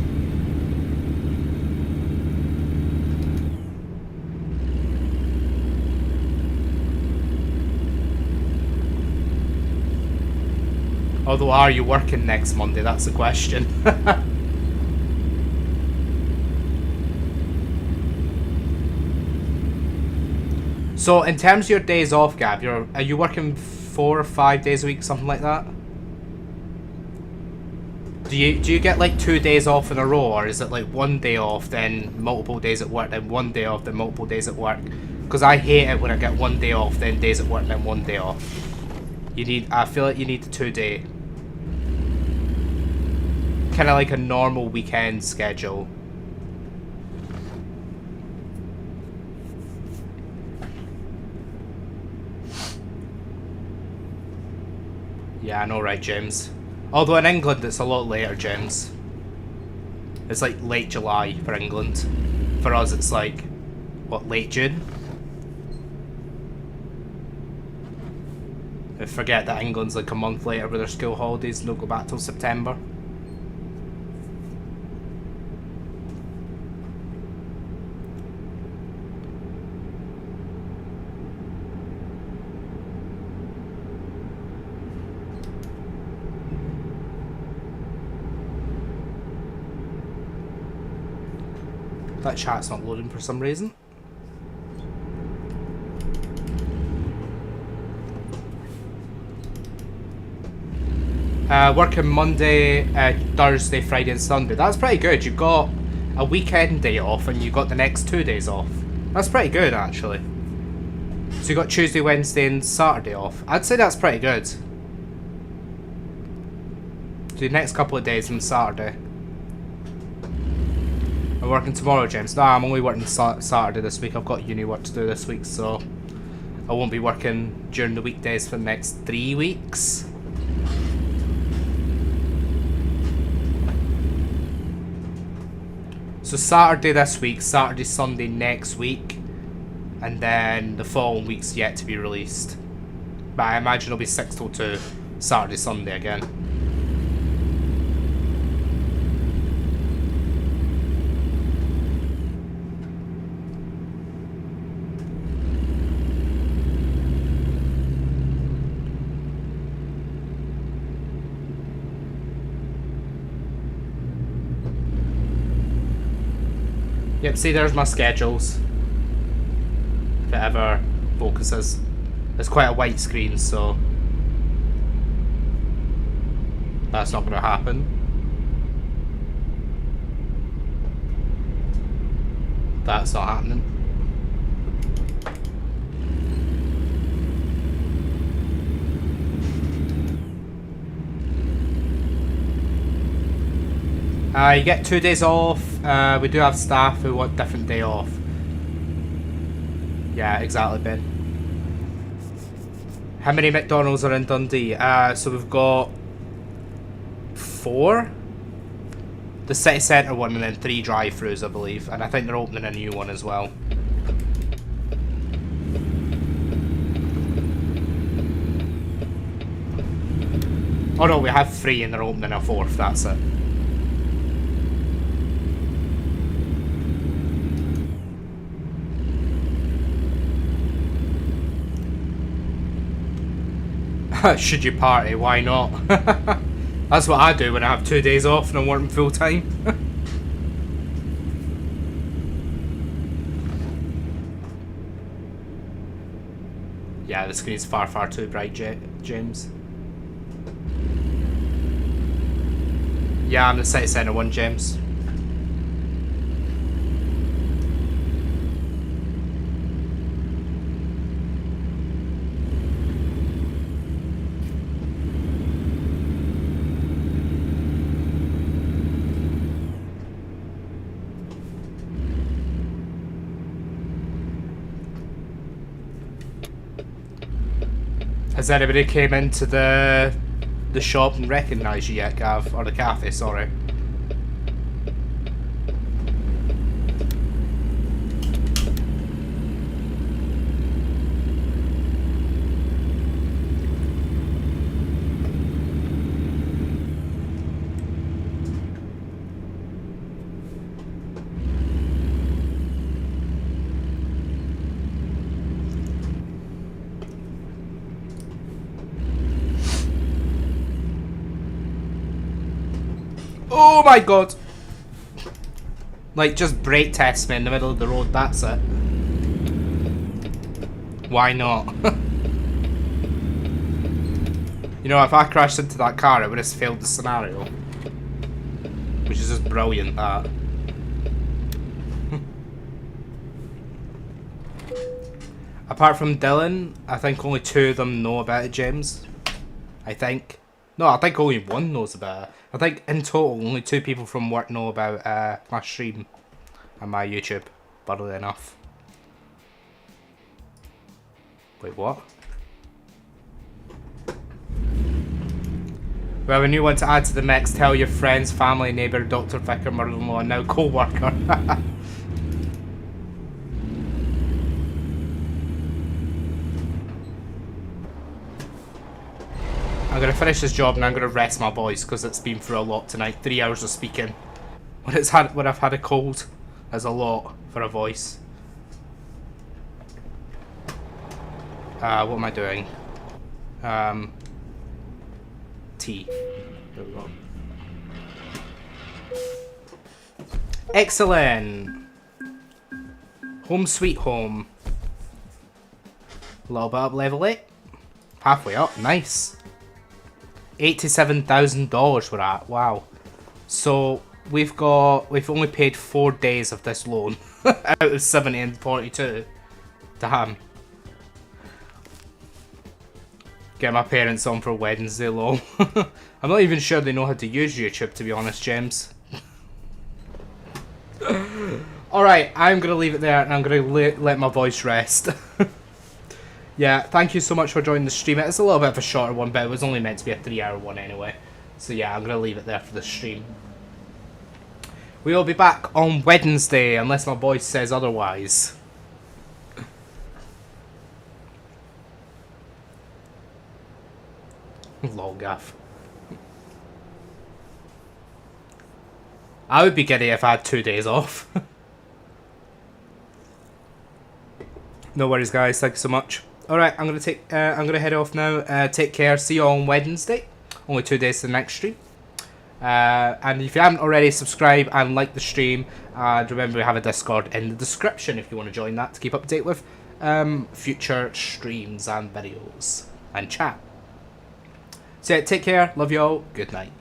Although, are you working next Monday? That's the question. So, in terms of your days off, Gab, are you working 4 or 5 days a week, something like that? Do you get like 2 days off in a row, or is it like 1 day off, then multiple days at work, then 1 day off, then multiple days at work? Because I hate it when I get 1 day off, then days at work, then 1 day off. I feel like you need the 2 day. Kind of like a normal weekend schedule. Yeah, I know, right, James? Although in England it's a lot later, James. It's like late July for England. For us it's like, what, late June? I forget that England's like a month later with their school holidays and don't go back till September. That chat's not loading for some reason. Working Monday, Thursday, Friday and Sunday. That's pretty good. You've got a weekend day off and you've got the next 2 days off. That's pretty good, actually. So you got Tuesday, Wednesday and Saturday off. I'd say that's pretty good. So the next couple of days and Saturday. I'm working tomorrow, James. No, I'm only working Saturday this week. I've got uni work to do this week, so I won't be working during the weekdays for the next 3 weeks. So Saturday this week, Saturday, Sunday next week, and then the following week's yet to be released. But I imagine it'll be 6 till 2, Saturday, Sunday again. Yep, see, there's my schedules. If it ever focuses. It's quite a white screen, so that's not going to happen. That's not happening. You get 2 days off. We do have staff who want different day off. Yeah, exactly, Ben. How many McDonald's are in Dundee? So we've got 4. The city centre one and then 3 drive-thrus, I believe. And I think they're opening a new one as well. Oh no, we have 3 and they're opening a 4th, that's it. Should you party? Why not? That's what I do when I have 2 days off and I'm working full time. Yeah, the screen's far, far too bright, James. Yeah, I'm the city centre one, James. Has anybody came into the shop and recognised you yet, Gav? Or the cafe, sorry. Oh my god! Like, just brake test me in the middle of the road, that's it. Why not? You know, if I crashed into that car, it would have failed the scenario. Which is just brilliant, that. Apart from Dylan, I think only 2 of them know about it, James. I think. No, I think only 1 knows about it. I think in total, only 2 people from work know about my stream and my YouTube, funnily enough. Wait, what? We have a new one to add to the mix. Tell your friends, family, neighbour, doctor, vicar, mother-in-law, and now co-worker. I'm going to finish this job and I'm going to rest my voice because it's been through a lot tonight. 3 hours of speaking. When I've had a cold, is a lot for a voice. What am I doing? Tea. There we go. Excellent. Home sweet home. A little bit up level 8. Halfway up. Nice. $87,000 we're at. Wow. So we've only paid 4 days of this loan out of 70 and 42. Damn. Get my parents on for Wednesday, lol. I'm not even sure they know how to use YouTube, to be honest, James. Alright, I'm going to leave it there and I'm going to let my voice rest. Yeah, thank you so much for joining the stream. It's a little bit of a shorter one, but it was only meant to be a 3-hour one anyway. So yeah, I'm going to leave it there for the stream. We will be back on Wednesday, unless my voice says otherwise. Lol, gaff. I would be giddy if I had 2 days off. No worries, guys. Thank you so much. Alright, I'm gonna head off now. Take care. See you on Wednesday. Only 2 days to the next stream. And if you haven't already, subscribe and like the stream. And remember, we have a Discord in the description if you want to join that to keep up to date with future streams and videos and chat. So yeah, take care. Love you all. Good night.